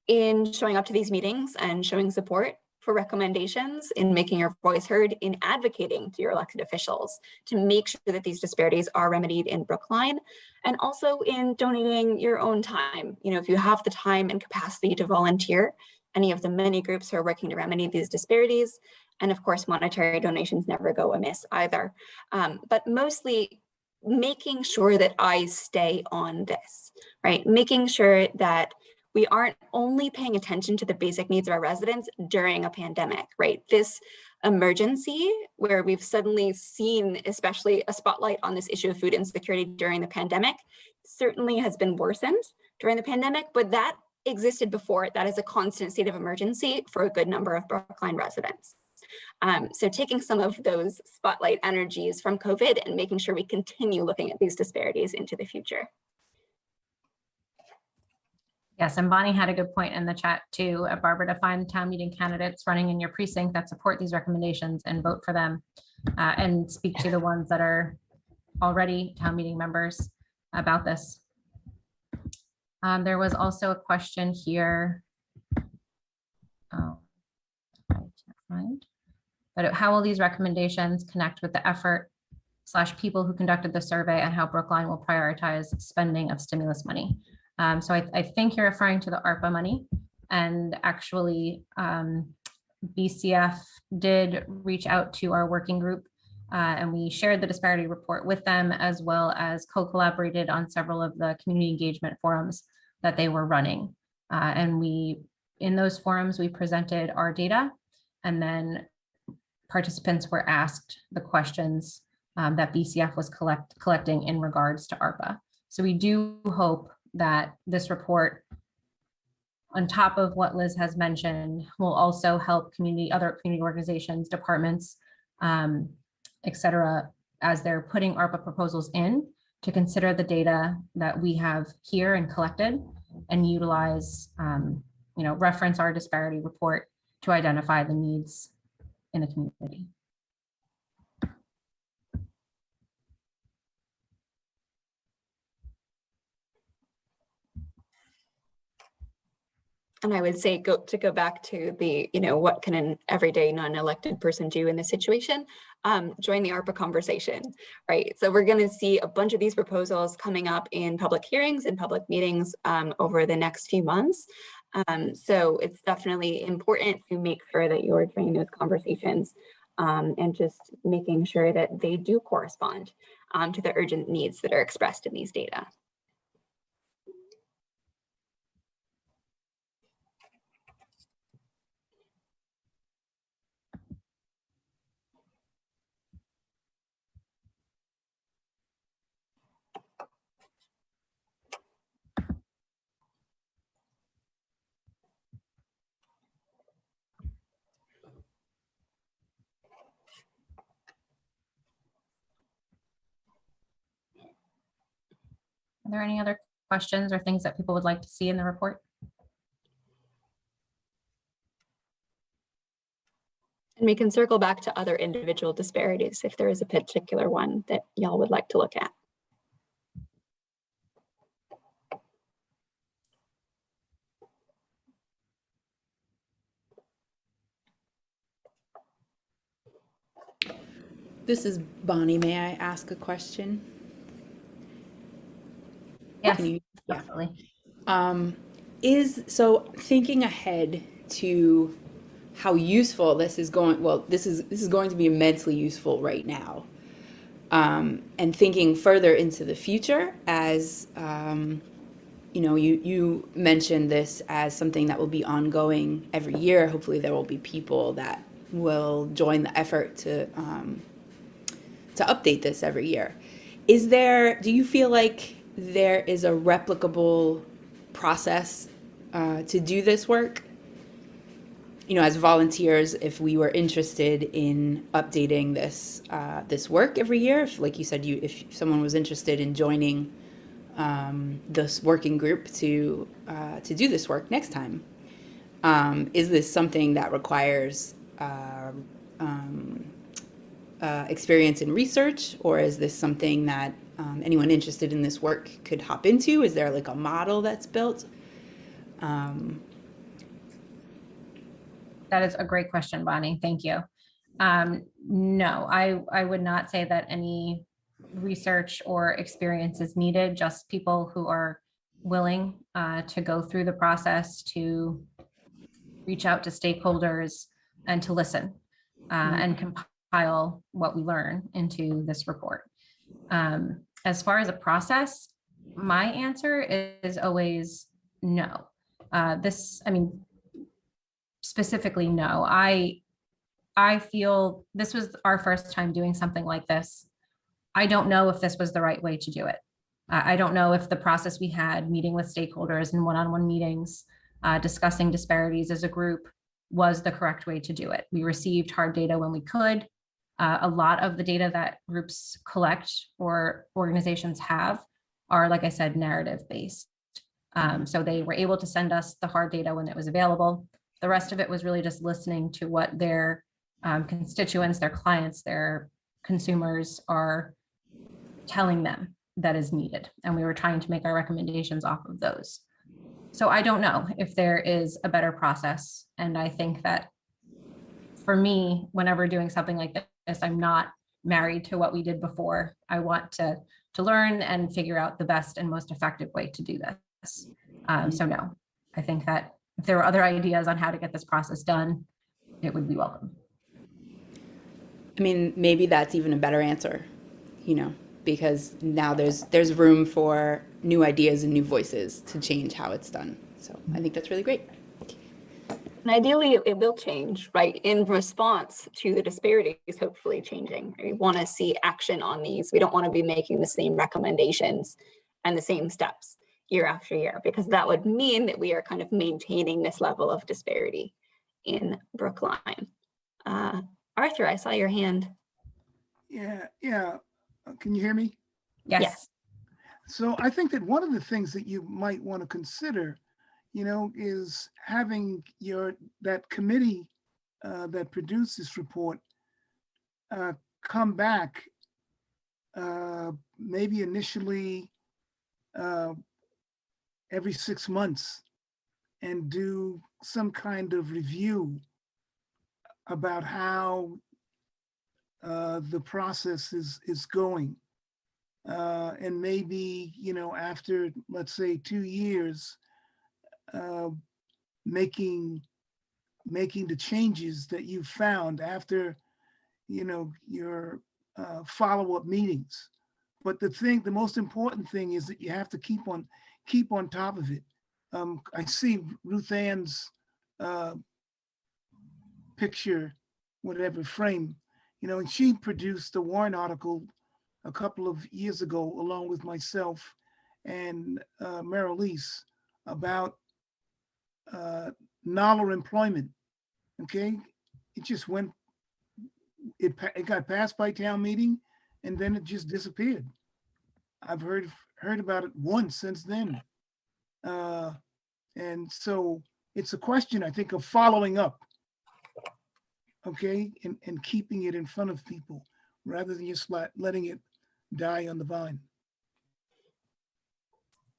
in showing up to these meetings and showing support for recommendations, in making your voice heard, in advocating to your elected officials to make sure that these disparities are remedied in Brookline, and also in donating your own time. You know, if you have the time and capacity to volunteer, any of the many groups who are working to remedy these disparities, and of course, monetary donations never go amiss either. But mostly, making sure that eyes stay on this, right? Making sure that we aren't only paying attention to the basic needs of our residents during a pandemic, right? This emergency where we've suddenly seen, especially a spotlight on this issue of food insecurity during the pandemic, certainly has been worsened during the pandemic, but that existed before. That is a constant state of emergency for a good number of Brookline residents. So taking some of those spotlight energies from COVID and making sure we continue looking at these disparities into the future. Yes, and Bonnie had a good point in the chat too, Barbara, to find town meeting candidates running in your precinct that support these recommendations and vote for them, and speak to the ones that are already town meeting members about this. There was also a question here. Oh, I can't find. But how will these recommendations connect with the effort / people who conducted the survey and how Brookline will prioritize spending of stimulus money? So I think you're referring to the ARPA money, and actually BCF did reach out to our working group and we shared the disparity report with them, as well as co-collaborated on several of the community engagement forums that they were running. And in those forums, we presented our data, and then participants were asked the questions that BCF was collecting in regards to ARPA. So we do hope that this report, on top of what Liz has mentioned, will also help other community organizations, departments, et cetera, as they're putting ARPA proposals in, to consider the data that we have here and collected and utilize, reference our disparity report to identify the needs in the community. And I would say go back to the, what can an everyday non-elected person do in this situation? Join the ARPA conversation, right? So we're going to see a bunch of these proposals coming up in public hearings and public meetings over the next few months. So it's definitely important to make sure that you're joining those conversations and just making sure that they do correspond to the urgent needs that are expressed in these data. Are there any other questions or things that people would like to see in the report? And we can circle back to other individual disparities if there is a particular one that y'all would like to look at. This is Bonnie. May I ask a question? Yes, Can you- definitely. So thinking ahead to how useful this is going, well, this is going to be immensely useful right now. And thinking further into the future as, you mentioned this as something that will be ongoing every year. Hopefully there will be people that will join the effort to update this every year. Do you feel like there is a replicable process to do this work? As volunteers, if we were interested in updating this work every year, like you said, if someone was interested in joining this working group to do this work next time, is this something that requires experience in research, or is this something that anyone interested in this work could hop into? Is there like a model that's built? That is a great question, Bonnie. Thank you. No, I would not say that any research or experience is needed, just people who are willing to go through the process, to reach out to stakeholders and to listen and compile what we learn into this report. As far as a process, my answer is always no. Specifically, no. I feel this was our first time doing something like this. I don't know if this was the right way to do it. I don't know if the process we had, meeting with stakeholders and one-on-one meetings, discussing disparities as a group, was the correct way to do it. We received hard data when we could. A lot of the data that groups collect or organizations have are, like I said, narrative based. So they were able to send us the hard data when it was available. The rest of it was really just listening to what their constituents, their clients, their consumers are telling them that is needed. And we were trying to make our recommendations off of those. So I don't know if there is a better process. And I think that for me, whenever doing something like this, I'm not married to what we did before. I want to learn and figure out the best and most effective way to do this. So no, I think that if there were other ideas on how to get this process done, it would be welcome. I mean, maybe that's even a better answer, because now there's room for new ideas and new voices to change how it's done. So I think that's really great. And ideally, it will change, right, in response to the disparities hopefully changing. We want to see action on these. We don't want to be making the same recommendations and the same steps year after year, because that would mean that we are kind of maintaining this level of disparity in Brookline. Arthur, I saw your hand. Yeah. Can you hear me? Yes. Yes. So I think that one of the things that you might want to consider, is having that committee that produced this report come back maybe initially every 6 months and do some kind of review about how the process is going. And maybe, after, let's say, 2 years, making the changes that you found after, your follow-up meetings. But the most important thing is that you have to keep on top of it. I see Ruth Ann's picture, whatever frame, and she produced a Warren article a couple of years ago, along with myself and Marylise, about NOLA employment. Okay, it just went. It got passed by town meeting, and then it just disappeared. I've heard about it once since then, and so it's a question, I think, of following up. Okay, and keeping it in front of people rather than just letting it die on the vine.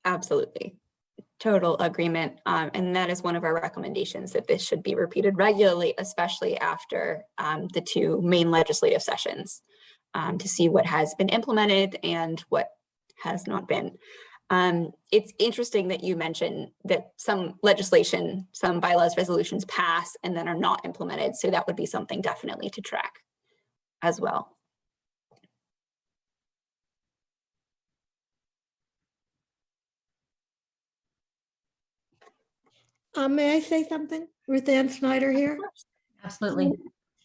Absolutely. Total agreement. And that is one of our recommendations, that this should be repeated regularly, especially after the 2 main legislative sessions, to see what has been implemented and what has not been. It's interesting that you mentioned that some legislation, some bylaws, resolutions pass and then are not implemented. So that would be something definitely to track as well. May I say something? Ruth Ann Snyder here. Absolutely.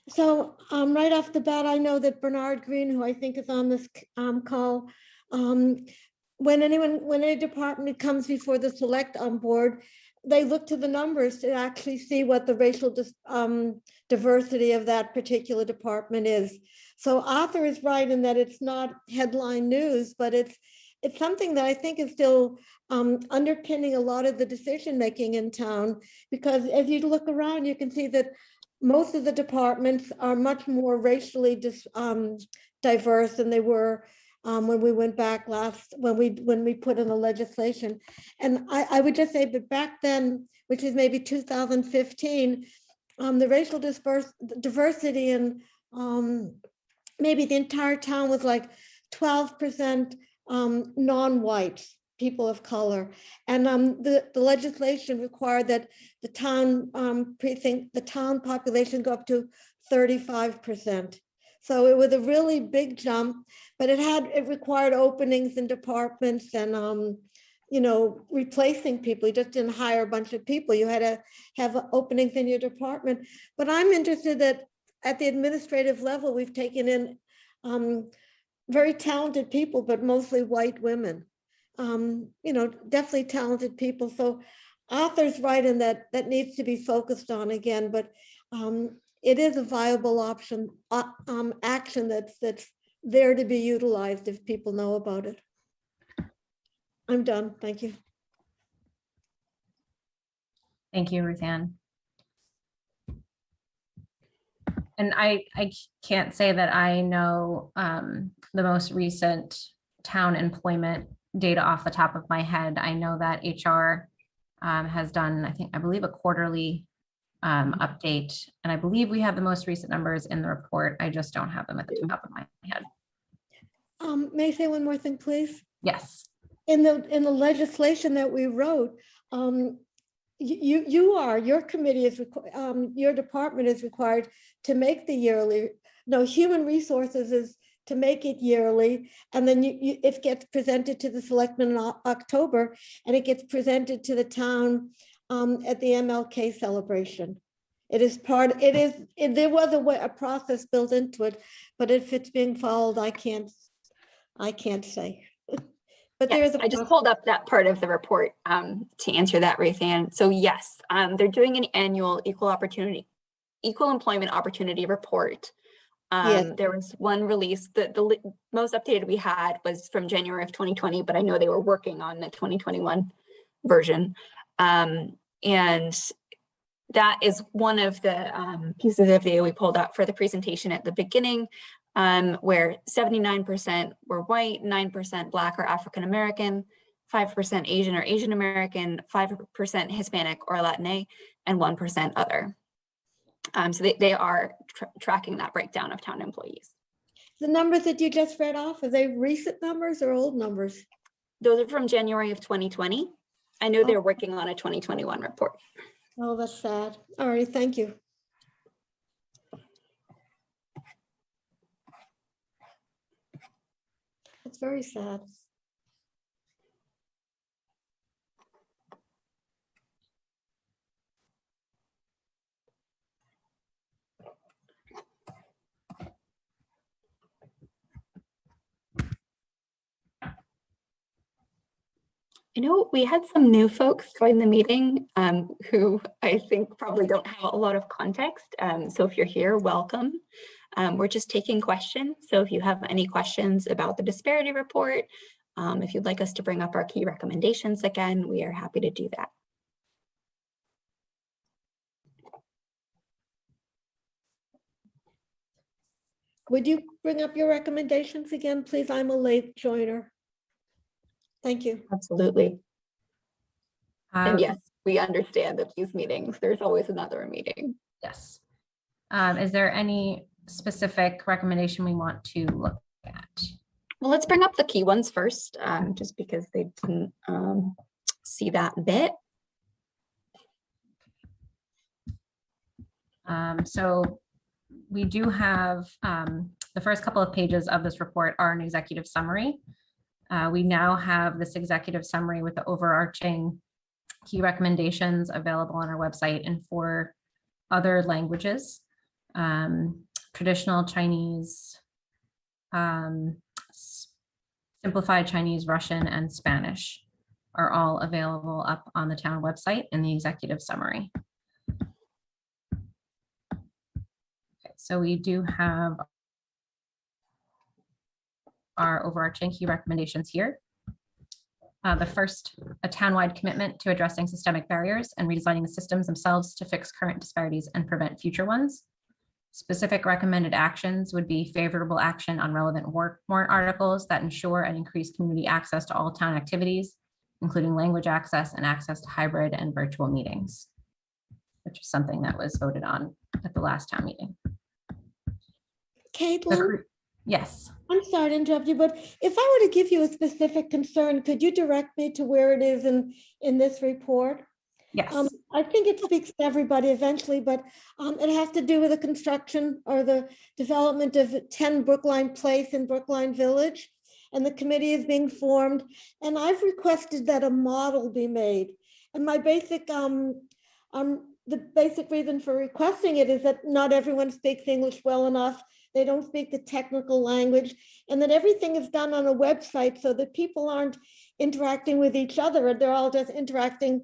So right off the bat, I know that Bernard Green, who I think is on this call, when any department comes before the select board, they look to the numbers to actually see what the racial diversity of that particular department is. So Arthur is right in that it's not headline news, but it's something that I think is still underpinning a lot of the decision making in town, because as you look around, you can see that most of the departments are much more racially diverse than they were when we went back when we put in the legislation. And I would just say that back then, which is maybe 2015, the racial diversity in maybe the entire town was like 12% non-whites, people of color. And the legislation required that the town the town population go up to 35%. So it was a really big jump, but it required openings in departments and replacing people. You just didn't hire a bunch of people. You had to have openings in your department. But I'm interested that at the administrative level, we've taken in very talented people, but mostly white women. Definitely talented people. So Arthur's right in that needs to be focused on again, but it is a viable option, action that's there to be utilized if people know about it. I'm done. Thank you. Thank you, Ruth Ann. And I can't say that I know the most recent town employment data off the top of my head. I know that HR has done, I believe a quarterly update, and I believe we have the most recent numbers in the report. I just don't have them at the top of my head. May I say one more thing, please? Yes. In the legislation that we wrote, your committee is your department is required to make the yearly. No, human resources to make it yearly. And then it gets presented to the selectmen in October, and it gets presented to the town at the MLK celebration. It is part, there was a process built into it, but if it's being followed, I can't say. But there Yes, is a I just process. pulled up that part of the report to answer that, Ruth Ann. So yes, they're doing an annual equal employment opportunity report. Yes. There was one release that the most updated we had was from January of 2020, but I know they were working on the 2021 version. And that is one of the pieces of data we pulled up for the presentation at the beginning, where 79% were white, 9% Black or African American, 5% Asian or Asian American, 5% Hispanic or Latina, and 1% other. So they are tracking that breakdown of town employees. The numbers that you just read off, are they recent numbers or old numbers? Those are from January of 2020. I know they're working on a 2021 report. Oh, that's sad. All right, thank you. It's very sad. I know we had some new folks join the meeting who I think probably don't have a lot of context. So if you're here, welcome. We're just taking questions. So if you have any questions about the disparity report, if you'd like us to bring up our key recommendations again, we are happy to do that. Would you bring up your recommendations again, please? I'm a late joiner. Thank you. Absolutely. And Um, yes, we understand that these meetings, there's always another meeting. Yes. Is there any specific recommendation we want to look at? Well, let's bring up the key ones first, just because they didn't see that bit. So we do have the first couple of pages of this report are an executive summary. We now have this executive summary with the overarching key recommendations available on our website in 4 other languages: traditional Chinese, simplified Chinese, Russian, and Spanish are all available up on the town website in the executive summary. Okay, so we do have our overarching key recommendations here. The first, a townwide commitment to addressing systemic barriers and redesigning the systems themselves to fix current disparities and prevent future ones. Specific recommended actions would be favorable action on relevant warrant articles that ensure and increase community access to all town activities, including language access and access to hybrid and virtual meetings, which is something that was voted on at the last town meeting. Caitlin? Yes. I'm sorry to interrupt you, but if I were to give you a specific concern, could you direct me to where it is in this report? Yes. I think it speaks to everybody eventually, but it has to do with the construction or the development of 10 Brookline Place in Brookline Village, and the committee is being formed. And I've requested that a model be made. And my basic, the basic reason for requesting it is that not everyone speaks English well enough. They don't speak the technical language, and that everything is done on a website so that people aren't interacting with each other, and they're all just interacting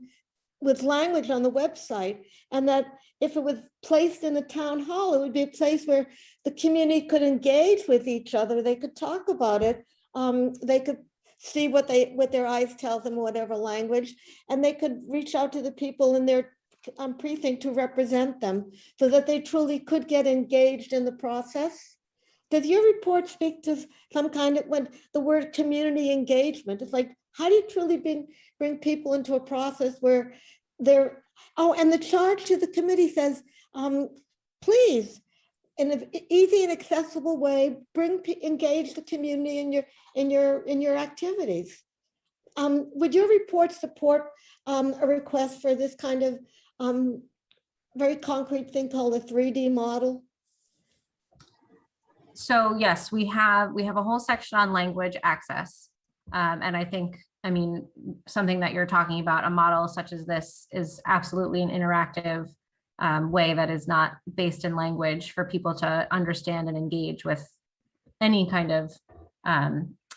with language on the website. And that if it was placed in the town hall, it would be a place where the community could engage with each other. They could talk about it. They could see what their eyes tell them, whatever language, and they could reach out to the people in their precinct to represent them so that they truly could get engaged in the process. Does your report speak to some kind of, when the word community engagement, it's like, how do you truly bring people into a process where they're, and the charge to the committee says, please, in an easy and accessible way, engage the community in your activities. Would your report support a request for this kind of very concrete thing called a 3D model? So yes, we have a whole section on language access. And I think, I mean, something that you're talking about, a model such as this is absolutely an interactive way that is not based in language for people to understand and engage with any kind of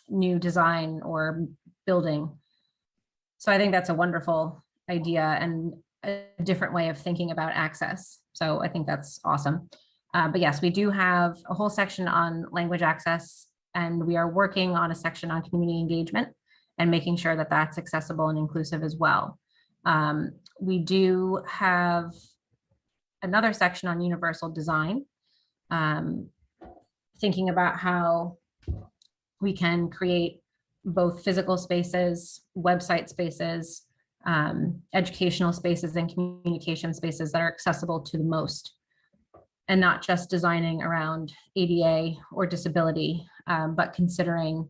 new design or building. So I think that's a wonderful idea and a different way of thinking about access. So I think that's awesome. But yes, we do have a whole section on language access, and we are working on a section on community engagement and making sure that that's accessible and inclusive as well. We do have another section on universal design, thinking about how we can create both physical spaces, website spaces, educational spaces, and communication spaces that are accessible to the most, and not just designing around ADA or disability, but considering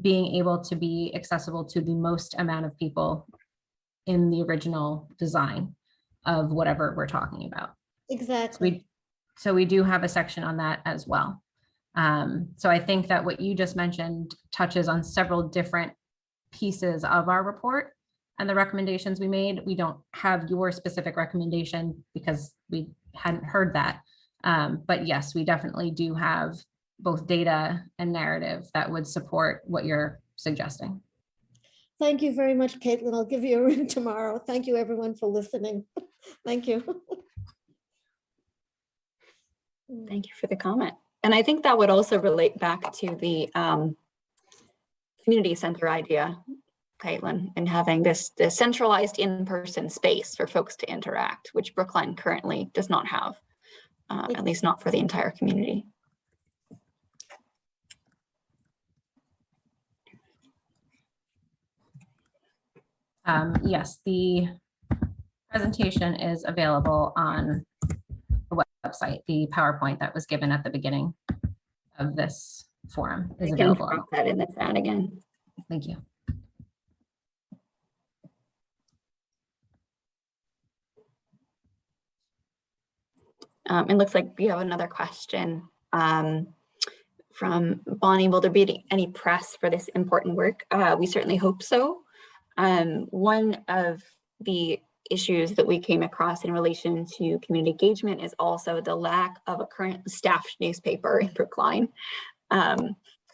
being able to be accessible to the most amount of people in the original design of whatever we're talking about. Exactly. So we do have a section on that as well. So I think that what you just mentioned touches on several different pieces of our report and the recommendations we made. We don't have your specific recommendation because we hadn't heard that. But yes, we definitely do have both data and narrative that would support what you're suggesting. Thank you very much, Caitlin. I'll give you a ring tomorrow. Thank you, everyone, for listening. Thank you. Thank you for the comment. And I think that would also relate back to the community center idea, Caitlin, and having this centralized in-person space for folks to interact, which Brookline currently does not have, at least not for the entire community. Yes, the presentation is available on the website. The PowerPoint that was given at the beginning of this forum is available. Drop that in the chat again. Thank you. It looks like we have another question from Bonnie. Will there be any press for this important work? We certainly hope so. One of the issues that we came across in relation to community engagement is also the lack of a current staffed newspaper in Brookline. Because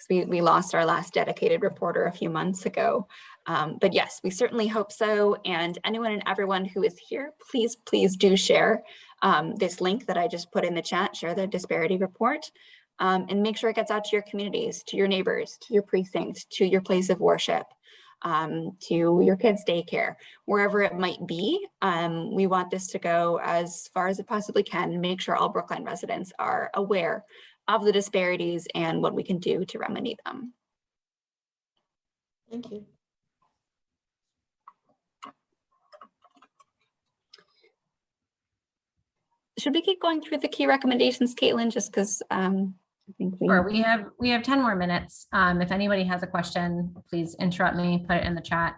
we lost our last dedicated reporter a few months ago. But yes, we certainly hope so. And anyone and everyone who is here, please do share this link that I just put in the chat, share the disparity report, and make sure it gets out to your communities, to your neighbors, to your precinct, to your place of worship, to your kids' daycare, wherever it might be. We want this to go as far as it possibly can and make sure all Brookline residents are aware of the disparities and what we can do to remedy them. Thank you. Should we keep going through the key recommendations, Caitlin, just because I think Sure, we have 10 more minutes. If anybody has a question, please interrupt me, put it in the chat.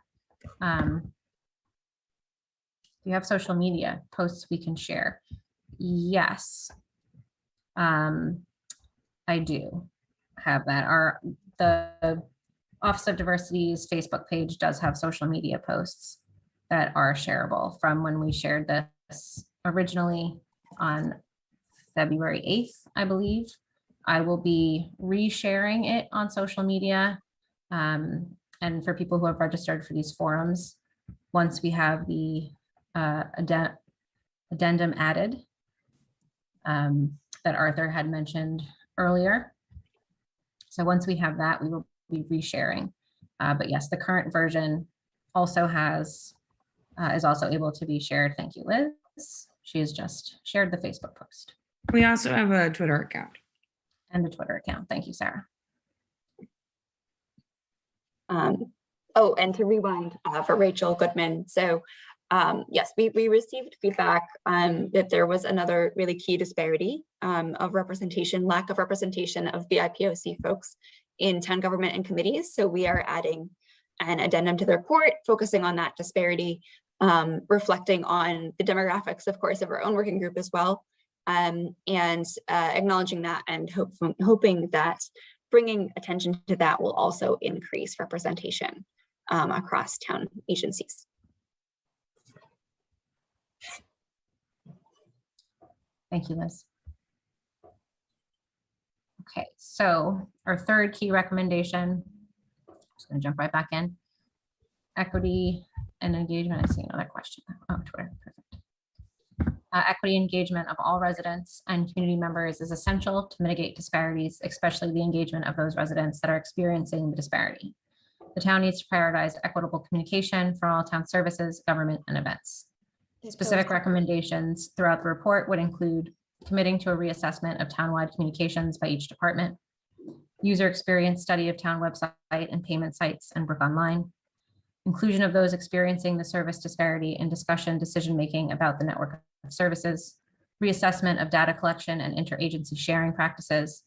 You have social media posts we can share. Yes. I do have that. The Office of Diversity's Facebook page does have social media posts that are shareable from when we shared this originally on February 8th, I believe. I will be resharing it on social media. And for people who have registered for these forums, once we have the addendum added that Arthur had mentioned earlier. So once we have that, we will be resharing. But yes, the current version also is also able to be shared. Thank you, Liz. She has just shared the Facebook post. We also have a Twitter account. And a Twitter account. Thank you, Sarah. Oh, and to rewind for Rachel Goodman. So yes, we received feedback that there was another really key disparity of representation, lack of representation of BIPOC folks in town government and committees. So we are adding an addendum to the report, focusing on that disparity, reflecting on the demographics, of course, of our own working group as well, and acknowledging that and hoping that bringing attention to that will also increase representation across town agencies. Thank you, Liz. Okay, so our third key recommendation, I'm just going to jump right back in. Equity and engagement. I see another question. Oh, Twitter, perfect. Equity engagement of all residents and community members is essential to mitigate disparities, especially the engagement of those residents that are experiencing the disparity. The town needs to prioritize equitable communication for all town services, government, and events. Specific recommendations throughout the report would include committing to a reassessment of townwide communications by each department, user experience study of town website and payment sites and Brook Online, inclusion of those experiencing the service disparity in discussion decision-making about the network of services, reassessment of data collection and interagency sharing practices,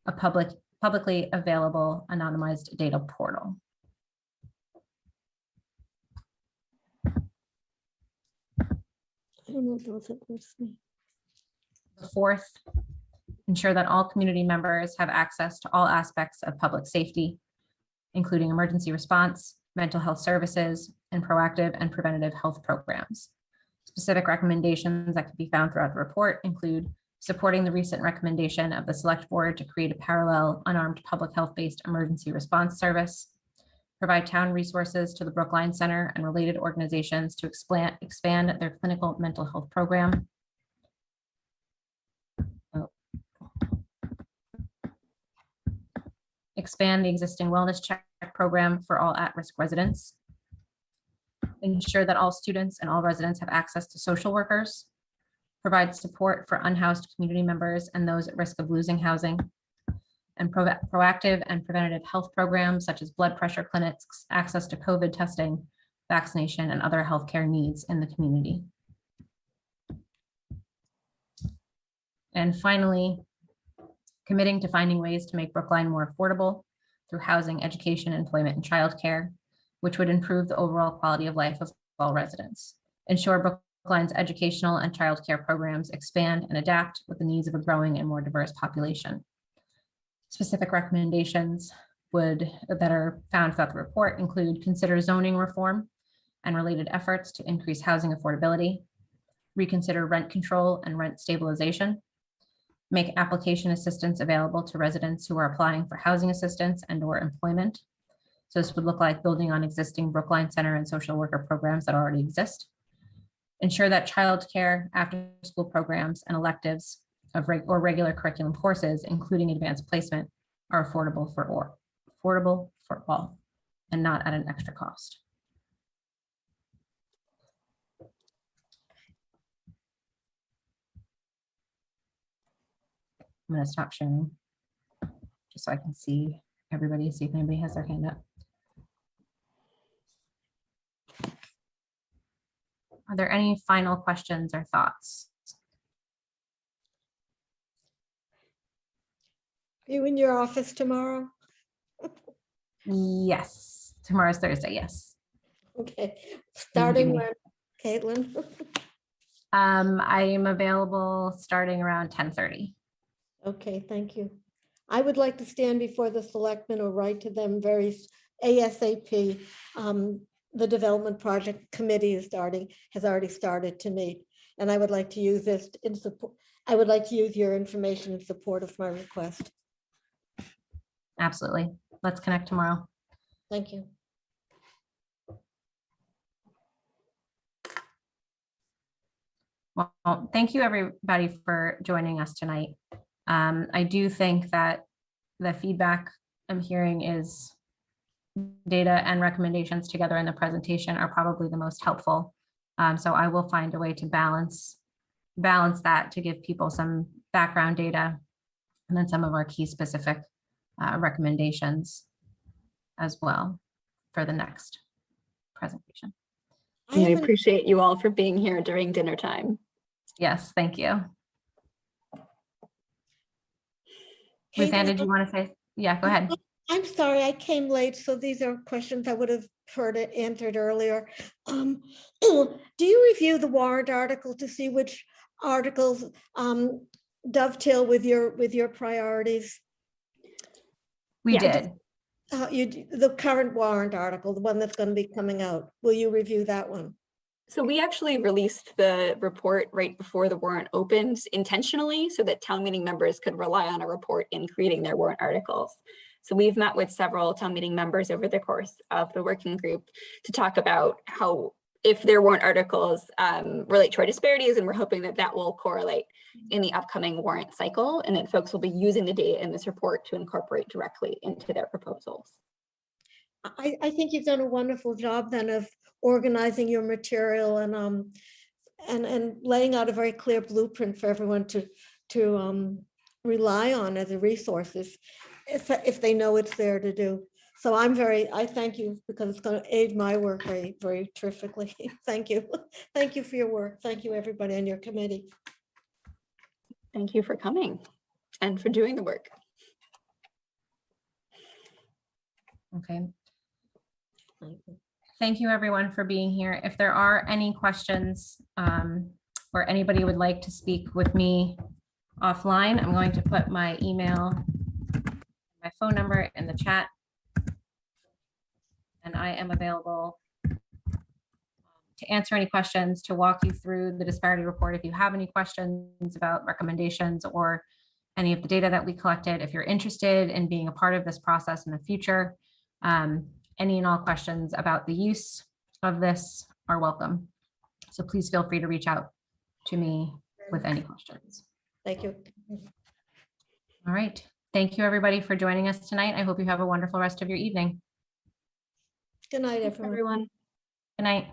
a publicly available anonymized data portal. I don't know if those are me. The fourth, ensure that all community members have access to all aspects of public safety, including emergency response, mental health services, and proactive and preventative health programs. Specific recommendations that can be found throughout the report include supporting the recent recommendation of the Select Board to create a parallel unarmed public health-based emergency response service, provide town resources to the Brookline Center and related organizations to expand their clinical mental health program. Expand the existing wellness check program for all at-risk residents. Ensure that all students and all residents have access to social workers. Provide support for unhoused community members and those at risk of losing housing. And proactive and preventative health programs such as blood pressure clinics, access to COVID testing, vaccination, and other healthcare needs in the community. And finally, committing to finding ways to make Brookline more affordable through housing, education, employment, and childcare, which would improve the overall quality of life of all residents. Ensure Brookline's educational and childcare programs expand and adapt with the needs of a growing and more diverse population. Specific recommendations that are found throughout the report include consider zoning reform and related efforts to increase housing affordability, reconsider rent control and rent stabilization, make application assistance available to residents who are applying for housing assistance and/or employment. So this would look like building on existing Brookline Center and social worker programs that already exist. Ensure that childcare, after-school programs, and electives of regular curriculum courses, including advanced placement, are affordable for all, and not at an extra cost. I'm going to stop sharing just so I can see everybody, see if anybody has their hand up. Are there any final questions or thoughts? Are you in your office tomorrow? Yes, tomorrow's Thursday, yes. Okay, starting when, Caitlin? I am available starting around 10:30. Okay, thank you. I would like to stand before the selectmen or write to them very ASAP. The development project committee has already started to meet, and I would like to use this in support. I would like to use your information in support of my request. Absolutely. Let's connect tomorrow. Thank you. Well, thank you everybody for joining us tonight. I do think that the feedback I'm hearing is data and recommendations together in the presentation are probably the most helpful. So I will find a way to balance that to give people some background data and then some of our key specific recommendations as well for the next presentation. I appreciate you all for being here during dinner time. Yes, thank you. Ruthann, did you want to say? Yeah, go ahead. I'm sorry, I came late, so these are questions I would have answered earlier. Do you review the warrant article to see which articles dovetail with your priorities? We Yeah, did. The current warrant article, the one that's going to be coming out, will you review that one? So we actually released the report right before the warrant opens intentionally so that town meeting members could rely on a report in creating their warrant articles. So we've met with several town meeting members over the course of the working group to talk about how, if their warrant articles relate to our disparities, and we're hoping that that will correlate in the upcoming warrant cycle, and that folks will be using the data in this report to incorporate directly into their proposals. I think you've done a wonderful job then of organizing your material and laying out a very clear blueprint for everyone to rely on as a resources if they know it's there to do. So I thank you because it's going to aid my work very, very terrifically. Thank you. Thank you for your work. Thank you, everybody on your committee. Thank you for coming and for doing the work. Okay. Thank you, everyone, for being here. If there are any questions or anybody would like to speak with me offline, I'm going to put my email, my phone number in the chat. And I am available to answer any questions, to walk you through the disparity report. If you have any questions about recommendations or any of the data that we collected, if you're interested in being a part of this process in the future, any and all questions about the use of this are welcome. So please feel free to reach out to me with any questions. Thank you. All right. Thank you, everybody, for joining us tonight. I hope you have a wonderful rest of your evening. Good night, Thanks, everyone. everyone. Good night.